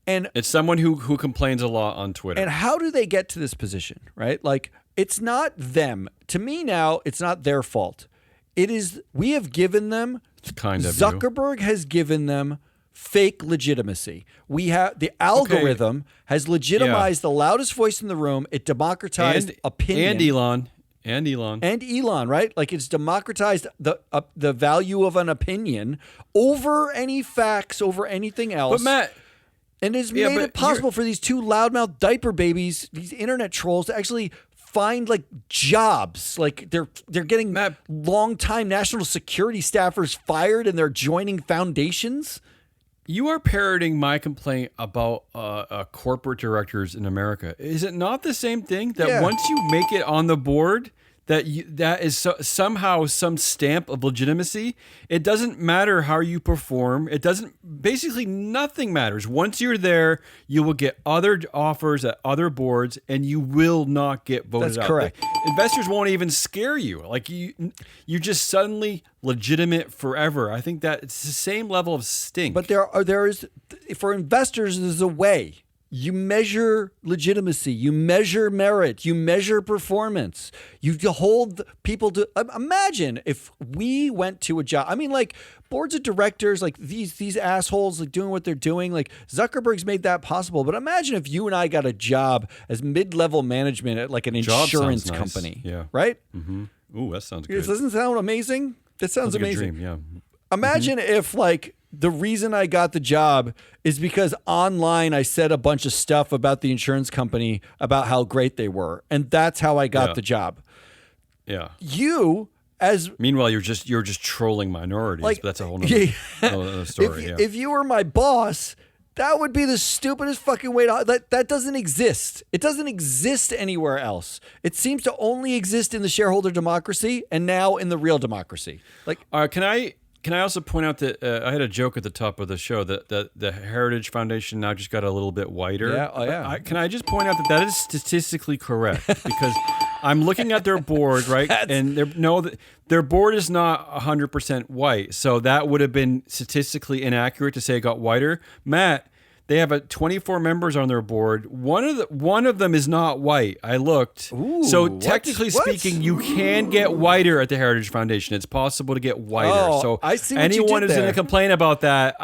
[SPEAKER 2] And
[SPEAKER 1] it's someone who complains a lot on Twitter.
[SPEAKER 2] And how do they get to this position, right? Like, it's not them. To me now, it's not their fault. It is, we have given them, Zuckerberg has given them fake legitimacy. We have, the algorithm has legitimized the loudest voice in the room. It democratized opinion.
[SPEAKER 1] And Elon.
[SPEAKER 2] And Elon, right? Like it's democratized the value of an opinion over any facts, over anything else.
[SPEAKER 1] But Matt...
[SPEAKER 2] And it's made it possible for these two loudmouth diaper babies, these internet trolls, to actually find like jobs. Like they're getting longtime national security staffers fired and they're joining foundations.
[SPEAKER 1] You are parroting my complaint about corporate directors in America. Is it not the same thing that once you make it on the board, that is somehow some stamp of legitimacy? It doesn't matter how you perform. It doesn't. Basically, nothing matters. Once you're there, you will get other offers at other boards, and you will not get voted out.
[SPEAKER 2] That's correct.
[SPEAKER 1] Investors won't even scare you. Like you just suddenly legitimate forever. I think that it's the same level of stink.
[SPEAKER 2] But there is for investors, there's a way. You measure legitimacy, you measure merit, you measure performance. You hold people to imagine if we went to a job. I mean, like boards of directors, like these assholes, like doing what they're doing. Like Zuckerberg's made that possible. But imagine if you and I got a job as mid-level management at like an insurance company.
[SPEAKER 1] Yeah.
[SPEAKER 2] Right?
[SPEAKER 1] Mm-hmm. Ooh, that sounds good.
[SPEAKER 2] It doesn't sound amazing. That sounds amazing.
[SPEAKER 1] Dream, yeah.
[SPEAKER 2] Imagine if like the reason I got the job is because online I said a bunch of stuff about the insurance company about how great they were. And that's how I got the job.
[SPEAKER 1] Yeah.
[SPEAKER 2] Meanwhile,
[SPEAKER 1] you're just trolling minorities.
[SPEAKER 2] Like,
[SPEAKER 1] but that's a whole nother story.
[SPEAKER 2] If you were my boss, that would be the stupidest fucking way to... That doesn't exist. It doesn't exist anywhere else. It seems to only exist in the shareholder democracy and now in the real democracy. Like,
[SPEAKER 1] Can I also point out that I had a joke at the top of the show that the Heritage Foundation now just got a little bit whiter?
[SPEAKER 2] Yeah, oh yeah.
[SPEAKER 1] Can I just point out that is statistically correct? Because I'm looking at their board, right? And their board is not 100% white. So that would have been statistically inaccurate to say it got whiter. Matt, they have 24 members on their board. One of them is not white. I looked.
[SPEAKER 2] Ooh,
[SPEAKER 1] so technically speaking, you can get whiter at the Heritage Foundation. It's possible to get whiter.
[SPEAKER 2] Oh,
[SPEAKER 1] so
[SPEAKER 2] I see
[SPEAKER 1] anyone who's
[SPEAKER 2] there.
[SPEAKER 1] going to complain about that,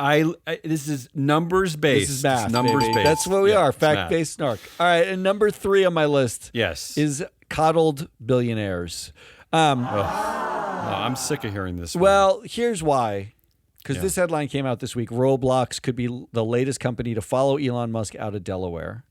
[SPEAKER 1] this is numbers based.
[SPEAKER 2] This is math,
[SPEAKER 1] numbers
[SPEAKER 2] baby.
[SPEAKER 1] based.
[SPEAKER 2] That's what we are. Fact-based snark. All right, and number 3 on my list is coddled billionaires.
[SPEAKER 1] I'm sick of hearing this.
[SPEAKER 2] Well, here's why. Because this headline came out this week. Roblox could be the latest company to follow Elon Musk out of Delaware.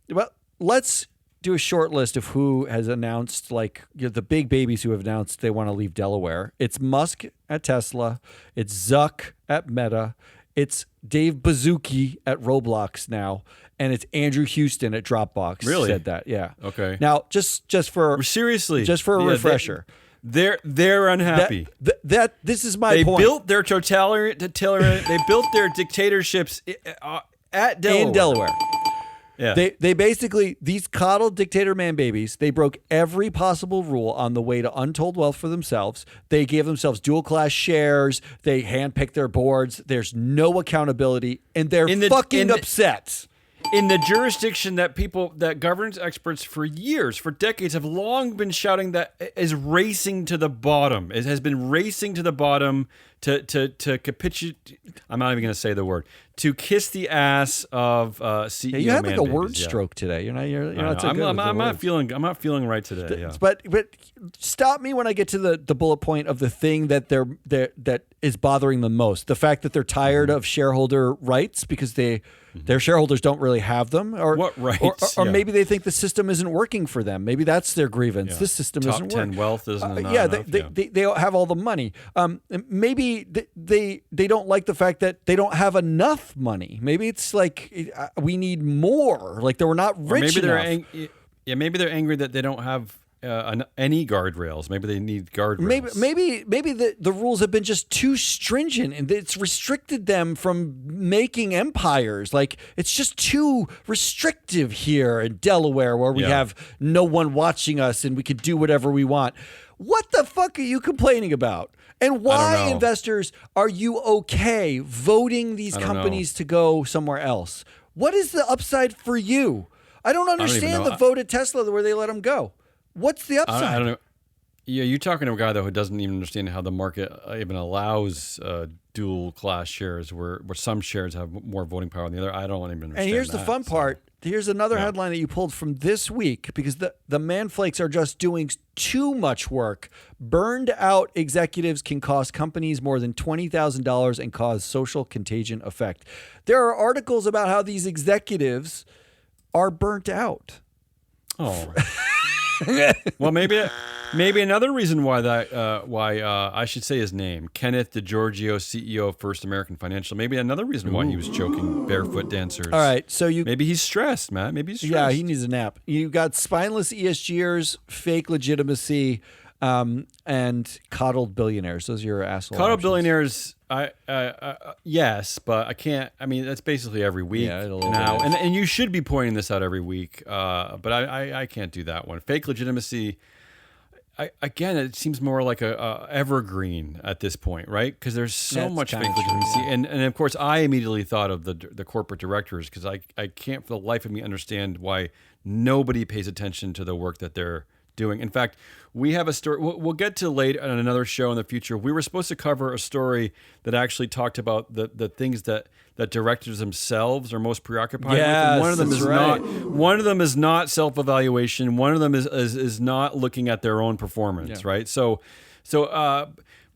[SPEAKER 2] Well, let's do a short list of who has announced, like the big babies who have announced they want to leave Delaware. It's Musk at Tesla. It's Zuck at Meta. It's Dave Baszucki at Roblox now. And it's Andrew Houston at Dropbox.
[SPEAKER 1] Really?
[SPEAKER 2] Said that, yeah.
[SPEAKER 1] Okay.
[SPEAKER 2] Now, just for...
[SPEAKER 1] Seriously.
[SPEAKER 2] Just for a refresher.
[SPEAKER 1] They're unhappy.
[SPEAKER 2] This is my point.
[SPEAKER 1] They built their they built their dictatorships at Delaware.
[SPEAKER 2] In Delaware.
[SPEAKER 1] Yeah.
[SPEAKER 2] They basically, these coddled dictator man babies, they broke every possible rule on the way to untold wealth for themselves. They gave themselves dual class shares. They handpicked their boards. There's no accountability, and they're fucking upset.
[SPEAKER 1] In the jurisdiction that governance experts for decades have long been shouting that is racing to the bottom. It has been racing to the bottom to capitulate. I'm not even going to say the word. To kiss the ass of CEO.
[SPEAKER 2] Yeah, you had like a word stroke today. You're not so good.
[SPEAKER 1] I'm not feeling right today. Yeah.
[SPEAKER 2] But stop me when I get to the bullet point of the thing that is bothering them most. The fact that they're tired of shareholder rights because their shareholders don't really have them, or
[SPEAKER 1] what rights?
[SPEAKER 2] Or maybe they think the system isn't working for them. Maybe that's their grievance.
[SPEAKER 1] Yeah.
[SPEAKER 2] This system
[SPEAKER 1] Top
[SPEAKER 2] isn't
[SPEAKER 1] 10
[SPEAKER 2] working.
[SPEAKER 1] wealth isn't enough.
[SPEAKER 2] They have all the money. Maybe they don't like the fact that they don't have enough money. Maybe it's like we need more. Like they were not rich enough.
[SPEAKER 1] Maybe they're angry that they don't have any guardrails. Maybe they need guardrails.
[SPEAKER 2] Maybe the rules have been just too stringent and it's restricted them from making empires. Like it's just too restrictive here in Delaware where we have no one watching us and we can do whatever we want. What the fuck are you complaining about? And why, investors, are you okay voting these companies to go somewhere else? What is the upside for you? I don't understand the vote at Tesla where they let them go. What's the upside?
[SPEAKER 1] I don't know. Yeah, you're talking to a guy, though, who doesn't even understand how the market even allows dual class shares where some shares have more voting power than the other. I don't even understand.
[SPEAKER 2] And here's
[SPEAKER 1] that,
[SPEAKER 2] the fun part. Here's another headline that you pulled from this week, because the manflakes are just doing too much work. Burned out executives can cost companies more than $20,000 and cause social contagion effect. There are articles about how these executives are burnt out.
[SPEAKER 1] Oh. Well, maybe another reason why I should say his name, Kenneth DeGiorgio, CEO of First American Financial. Maybe another reason why he was choking barefoot dancers.
[SPEAKER 2] All right, so
[SPEAKER 1] maybe he's stressed, Matt. Maybe he's stressed.
[SPEAKER 2] Yeah, he needs a nap. You got spineless ESGers, fake legitimacy, and coddled billionaires. Those are your asshole.
[SPEAKER 1] Coddled
[SPEAKER 2] options.
[SPEAKER 1] Billionaires. Yes, but I can't. I mean, that's basically every week now, and you should be pointing this out every week. But I can't do that one. Fake legitimacy. Again, it seems more like a evergreen at this point, right? Because there's so much fake legitimacy, and of course, I immediately thought of the corporate directors, because I can't for the life of me understand why nobody pays attention to the work that they're doing. In fact, we have a story we'll get to later on another show in the future. We were supposed to cover a story that actually talked about the things that directors themselves are most preoccupied with. And one of them is not self-evaluation. One of them is not looking at their own performance, right?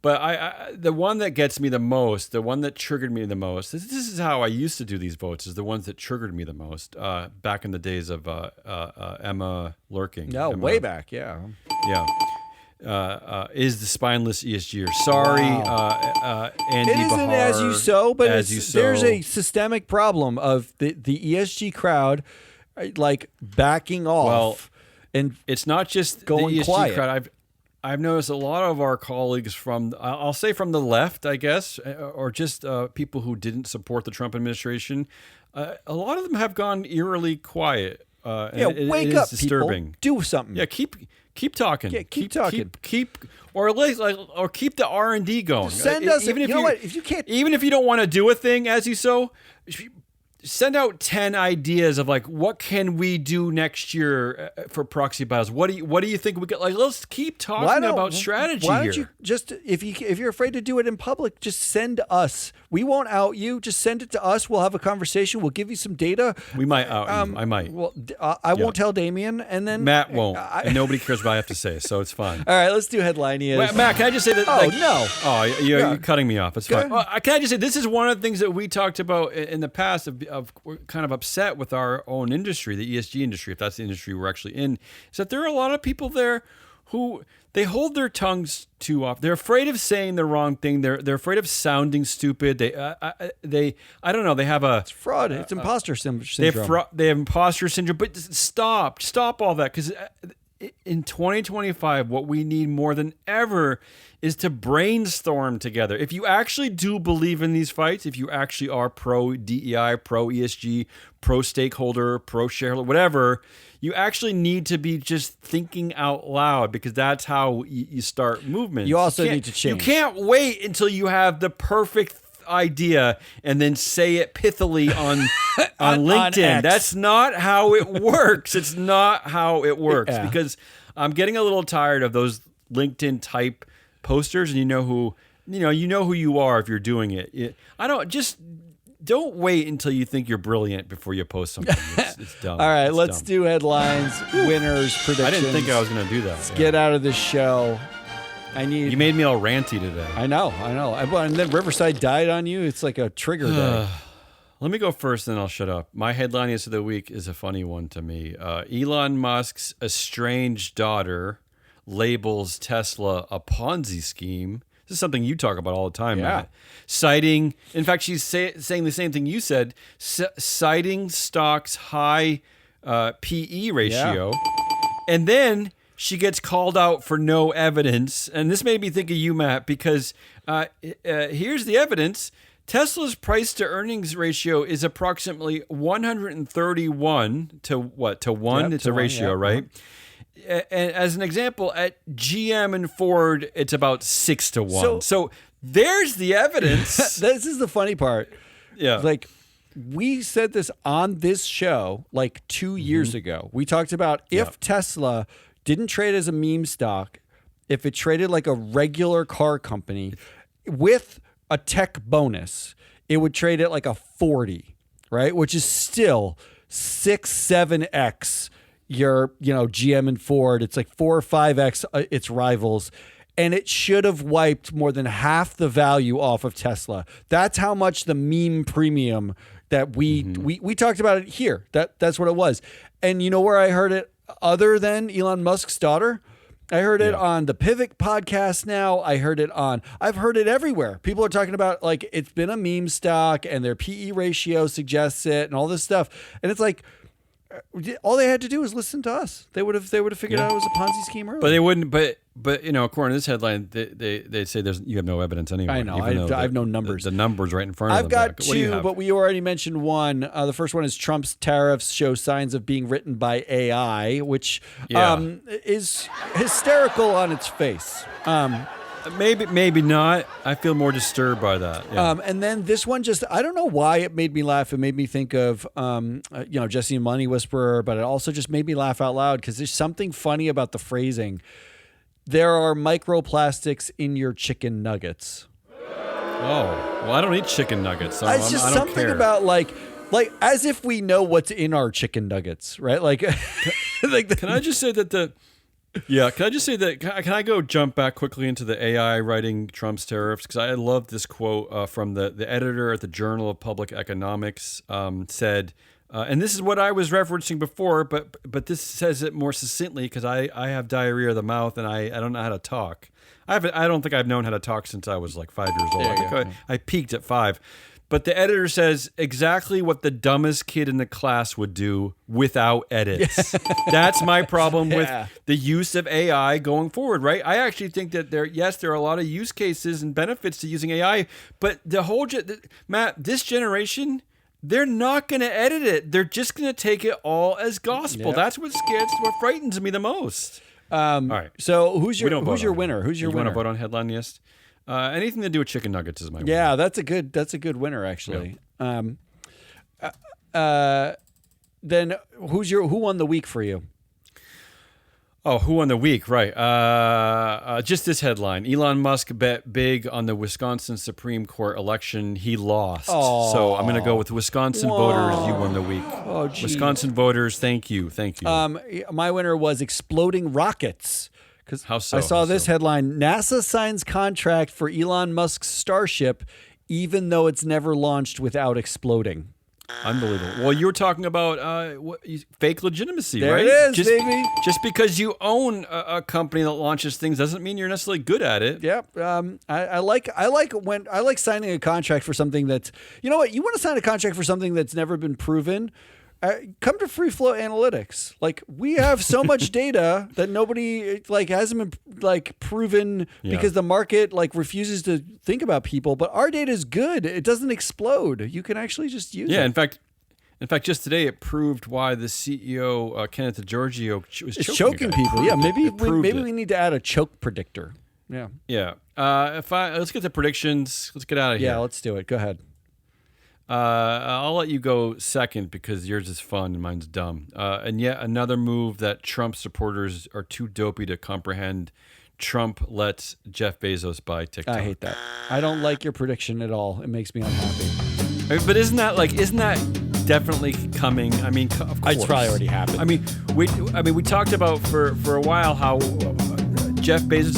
[SPEAKER 1] But the one that gets me the most, the one that triggered me the most, this is how I used to do these votes, is the ones that triggered me the most back in the days of Emma Lurking.
[SPEAKER 2] No, way back, yeah.
[SPEAKER 1] Yeah. Is the spineless ESGer. Sorry, Andy
[SPEAKER 2] It isn't
[SPEAKER 1] Bahar,
[SPEAKER 2] as you sow, but
[SPEAKER 1] there's
[SPEAKER 2] there's a systemic problem of the ESG crowd like backing off.
[SPEAKER 1] Well,
[SPEAKER 2] and
[SPEAKER 1] it's not just
[SPEAKER 2] going
[SPEAKER 1] the ESG
[SPEAKER 2] quiet.
[SPEAKER 1] crowd. I've noticed a lot of our colleagues from, I'll say from the left, I guess, or just people who didn't support the Trump administration, a lot of them have gone eerily quiet.
[SPEAKER 2] Wake up, disturbing. People. Do something.
[SPEAKER 1] Yeah, keep talking.
[SPEAKER 2] Yeah, keep talking.
[SPEAKER 1] Or keep the R&D going.
[SPEAKER 2] Send us. Even if you can't,
[SPEAKER 1] even if you don't want to do a thing as you sow, send out 10 ideas of like, what can we do next year for proxy battles? What do you think we could, like, let's keep talking about strategy here.
[SPEAKER 2] Why don't you just, if you're afraid to do it in public, just send us. We won't out you. Just send it to us. We'll have a conversation. We'll give you some data.
[SPEAKER 1] We might out you. I might.
[SPEAKER 2] Well, I won't tell Damien, and then
[SPEAKER 1] Matt won't. And nobody cares what I have to say, so it's fine.
[SPEAKER 2] All right, let's do headline.
[SPEAKER 1] Wait, Matt, can I just say that?
[SPEAKER 2] No.
[SPEAKER 1] Oh, you're cutting me off. It's fine. Well, can I just say, this is one of the things that we talked about in the past of we're kind of upset with our own industry, the ESG industry, if that's the industry we're actually in, is that there are a lot of people there who they hold their tongues too often. They're afraid of saying the wrong thing. They're afraid of sounding stupid. They I don't know. They have
[SPEAKER 2] it's fraud. It's imposter syndrome.
[SPEAKER 1] They have imposter syndrome. But stop all that, because in 2025, what we need more than ever is to brainstorm together. If you actually do believe in these fights, if you actually are pro DEI, pro ESG, pro stakeholder, pro shareholder, whatever, you actually need to be just thinking out loud, because that's how you start movements.
[SPEAKER 2] You also need to change.
[SPEAKER 1] You can't wait until you have the perfect idea and then say it pithily on LinkedIn.
[SPEAKER 2] On
[SPEAKER 1] That's not how it works. It's not how it works, because I'm getting a little tired of those LinkedIn type posters, and you know who you are if you're doing it. Don't wait until you think you're brilliant before you post something. It's dumb.
[SPEAKER 2] All right, let's do headlines, winners, predictions.
[SPEAKER 1] I didn't think I was going to do that.
[SPEAKER 2] Let's get out of this show. You
[SPEAKER 1] made me all ranty today.
[SPEAKER 2] I know. And then Riverside died on you. It's like a trigger day.
[SPEAKER 1] Let me go first, then I'll shut up. My headline of the week is a funny one to me. Elon Musk's estranged daughter labels Tesla a Ponzi scheme. This is something you talk about all the time, Matt. Citing, in fact, she's saying the same thing you said, citing stock's high PE ratio. And then she gets called out for no evidence. And this made me think of you, Matt, because here's the evidence. Tesla's price to earnings ratio is approximately 131 to what? To 1? It's a ratio, right? And as an example, at GM and Ford, it's about 6 to 1. So there's the evidence.
[SPEAKER 2] This is the funny part.
[SPEAKER 1] Yeah.
[SPEAKER 2] Like, we said this on this show like 2 years ago. We talked about if Tesla didn't trade as a meme stock, if it traded like a regular car company with a tech bonus, it would trade at like a 40, right? Which is still 6-7x your, GM and Ford. It's like 4 or 5x its rivals. And it should have wiped more than half the value off of Tesla. That's how much the meme premium that we talked about it here. That's what it was. And you know where I heard it other than Elon Musk's daughter? I heard it on the Pivot podcast now. I've heard it everywhere. People are talking about like it's been a meme stock and their PE ratio suggests it and all this stuff. And it's like all they had to do was listen to us. They would have figured out it was a Ponzi scheme earlier.
[SPEAKER 1] But they wouldn't. But according to this headline, they say you have no evidence anyway.
[SPEAKER 2] I know. I have no numbers.
[SPEAKER 1] The numbers right in front of them.
[SPEAKER 2] I've got two, but we already mentioned one. The first one is Trump's tariffs show signs of being written by AI, which is hysterical on its face.
[SPEAKER 1] Maybe not. I feel more disturbed by that. Yeah.
[SPEAKER 2] And then this one I don't know why it made me laugh. It made me think of, Jesse and Money Whisperer, but it also just made me laugh out loud because there's something funny about the phrasing. There are microplastics in your chicken nuggets.
[SPEAKER 1] Oh, well, I don't eat chicken nuggets. So
[SPEAKER 2] it's just something about like as if we know what's in our chicken nuggets, right? Like,
[SPEAKER 1] can I just say that can I go jump back quickly into the AI writing Trump's tariffs? Because I love this quote from the editor at the Journal of Public Economics said, and this is what I was referencing before, but this says it more succinctly because I have diarrhea of the mouth and I don't know how to talk. I don't think I've known how to talk since I was like 5 years old. I peaked at 5. But the editor says exactly what the dumbest kid in the class would do without edits. That's my problem with the use of AI going forward, right? I actually think that there are a lot of use cases and benefits to using AI, but Matt, this generation, they're not going to edit it. They're just going to take it all as gospel. Yep. That's what frightens me the most.
[SPEAKER 2] All right. So who's your winner? Who's your winner?
[SPEAKER 1] You want to vote on headline list? Anything to do with chicken nuggets is my winner.
[SPEAKER 2] Yeah, that's a good winner actually. Yeah. Then who won the week for you?
[SPEAKER 1] Oh, who won the week? Right. Just this headline. Elon Musk bet big on the Wisconsin Supreme Court election. He lost. Oh, so I'm going to go with Wisconsin voters. You won the week.
[SPEAKER 2] Oh, geez.
[SPEAKER 1] Wisconsin voters, thank you.
[SPEAKER 2] My winner was exploding rockets.
[SPEAKER 1] How so?
[SPEAKER 2] I saw this headline. NASA signs contract for Elon Musk's Starship, even though it's never launched without exploding.
[SPEAKER 1] Unbelievable. Well, you were talking about fake legitimacy,
[SPEAKER 2] there
[SPEAKER 1] right?
[SPEAKER 2] There it is, baby.
[SPEAKER 1] Just because you own a company that launches things doesn't mean you're necessarily good at it.
[SPEAKER 2] Yep. I like signing a contract for something that's, you know what? You want to sign a contract for something that's never been proven. Come to Free Flow Analytics. Like, we have so much data that nobody hasn't been proven because the market refuses to think about people. But our data is good. It doesn't explode. You can actually just use it.
[SPEAKER 1] Yeah. In fact, just today it proved why the CEO Kenneth DeGiorgio was choking
[SPEAKER 2] people. Yeah. Maybe we need to add a choke predictor. Yeah.
[SPEAKER 1] Yeah. Let's get the predictions. Let's get out of here.
[SPEAKER 2] Yeah. Let's do it. Go ahead.
[SPEAKER 1] I'll let you go second because yours is fun and mine's dumb. And yet another move that Trump supporters are too dopey to comprehend. Trump lets Jeff Bezos buy TikTok.
[SPEAKER 2] I hate that. I don't like your prediction at all. It makes me unhappy.
[SPEAKER 1] But isn't that definitely coming? I mean, of course.
[SPEAKER 2] It's probably already happened.
[SPEAKER 1] I mean, we talked about for a while how Jeff Bezos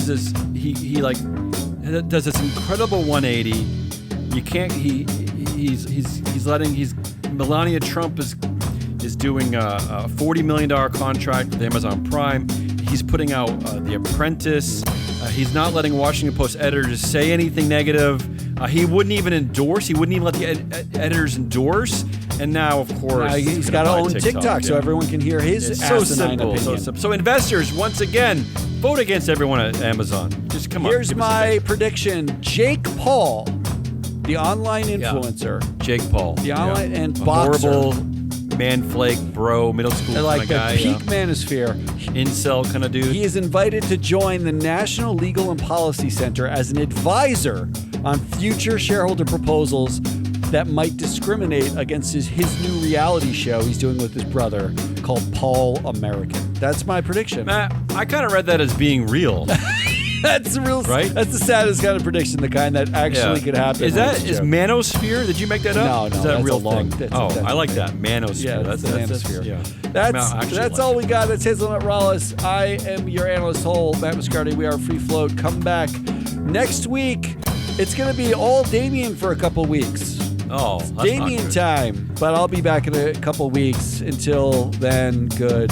[SPEAKER 1] does this incredible 180. You can't. Melania Trump is doing a $40 million contract with Amazon Prime. He's putting out The Apprentice. He's not letting Washington Post editors say anything negative. He wouldn't even endorse. He wouldn't even let the editors endorse. And now, of course,
[SPEAKER 2] he's got to own TikTok so everyone can hear his asinine opinion.
[SPEAKER 1] So investors, once again, vote against everyone at Amazon. Just come on.
[SPEAKER 2] Here's my prediction. Jake Paul, the online influencer.
[SPEAKER 1] Yeah. Jake Paul.
[SPEAKER 2] The online and boxer.
[SPEAKER 1] Horrible man flake, bro, middle school kind of guy.
[SPEAKER 2] Like the peak manosphere.
[SPEAKER 1] Incel kind of dude.
[SPEAKER 2] He is invited to join the National Legal and Policy Center as an advisor on future shareholder proposals that might discriminate against his new reality show he's doing with his brother called Paul American. That's my prediction.
[SPEAKER 1] Matt, I kind of read that as being real.
[SPEAKER 2] That's real.
[SPEAKER 1] Right?
[SPEAKER 2] That's the saddest kind of prediction, the kind that actually could happen.
[SPEAKER 1] Is manosphere? Did you make that up?
[SPEAKER 2] No,
[SPEAKER 1] is that
[SPEAKER 2] that's
[SPEAKER 1] real
[SPEAKER 2] a long.
[SPEAKER 1] thing?
[SPEAKER 2] That's
[SPEAKER 1] I like that manosphere.
[SPEAKER 2] Yeah, that's manosphere.
[SPEAKER 1] Yeah.
[SPEAKER 2] That's all we got. That's Hazelnut Rawlis. I am your analyst, Matt Muscardi. We are Free Float. Come back next week. It's going to be all Damien for a couple weeks.
[SPEAKER 1] Oh,
[SPEAKER 2] Damien time. But I'll be back in a couple weeks. Until then, good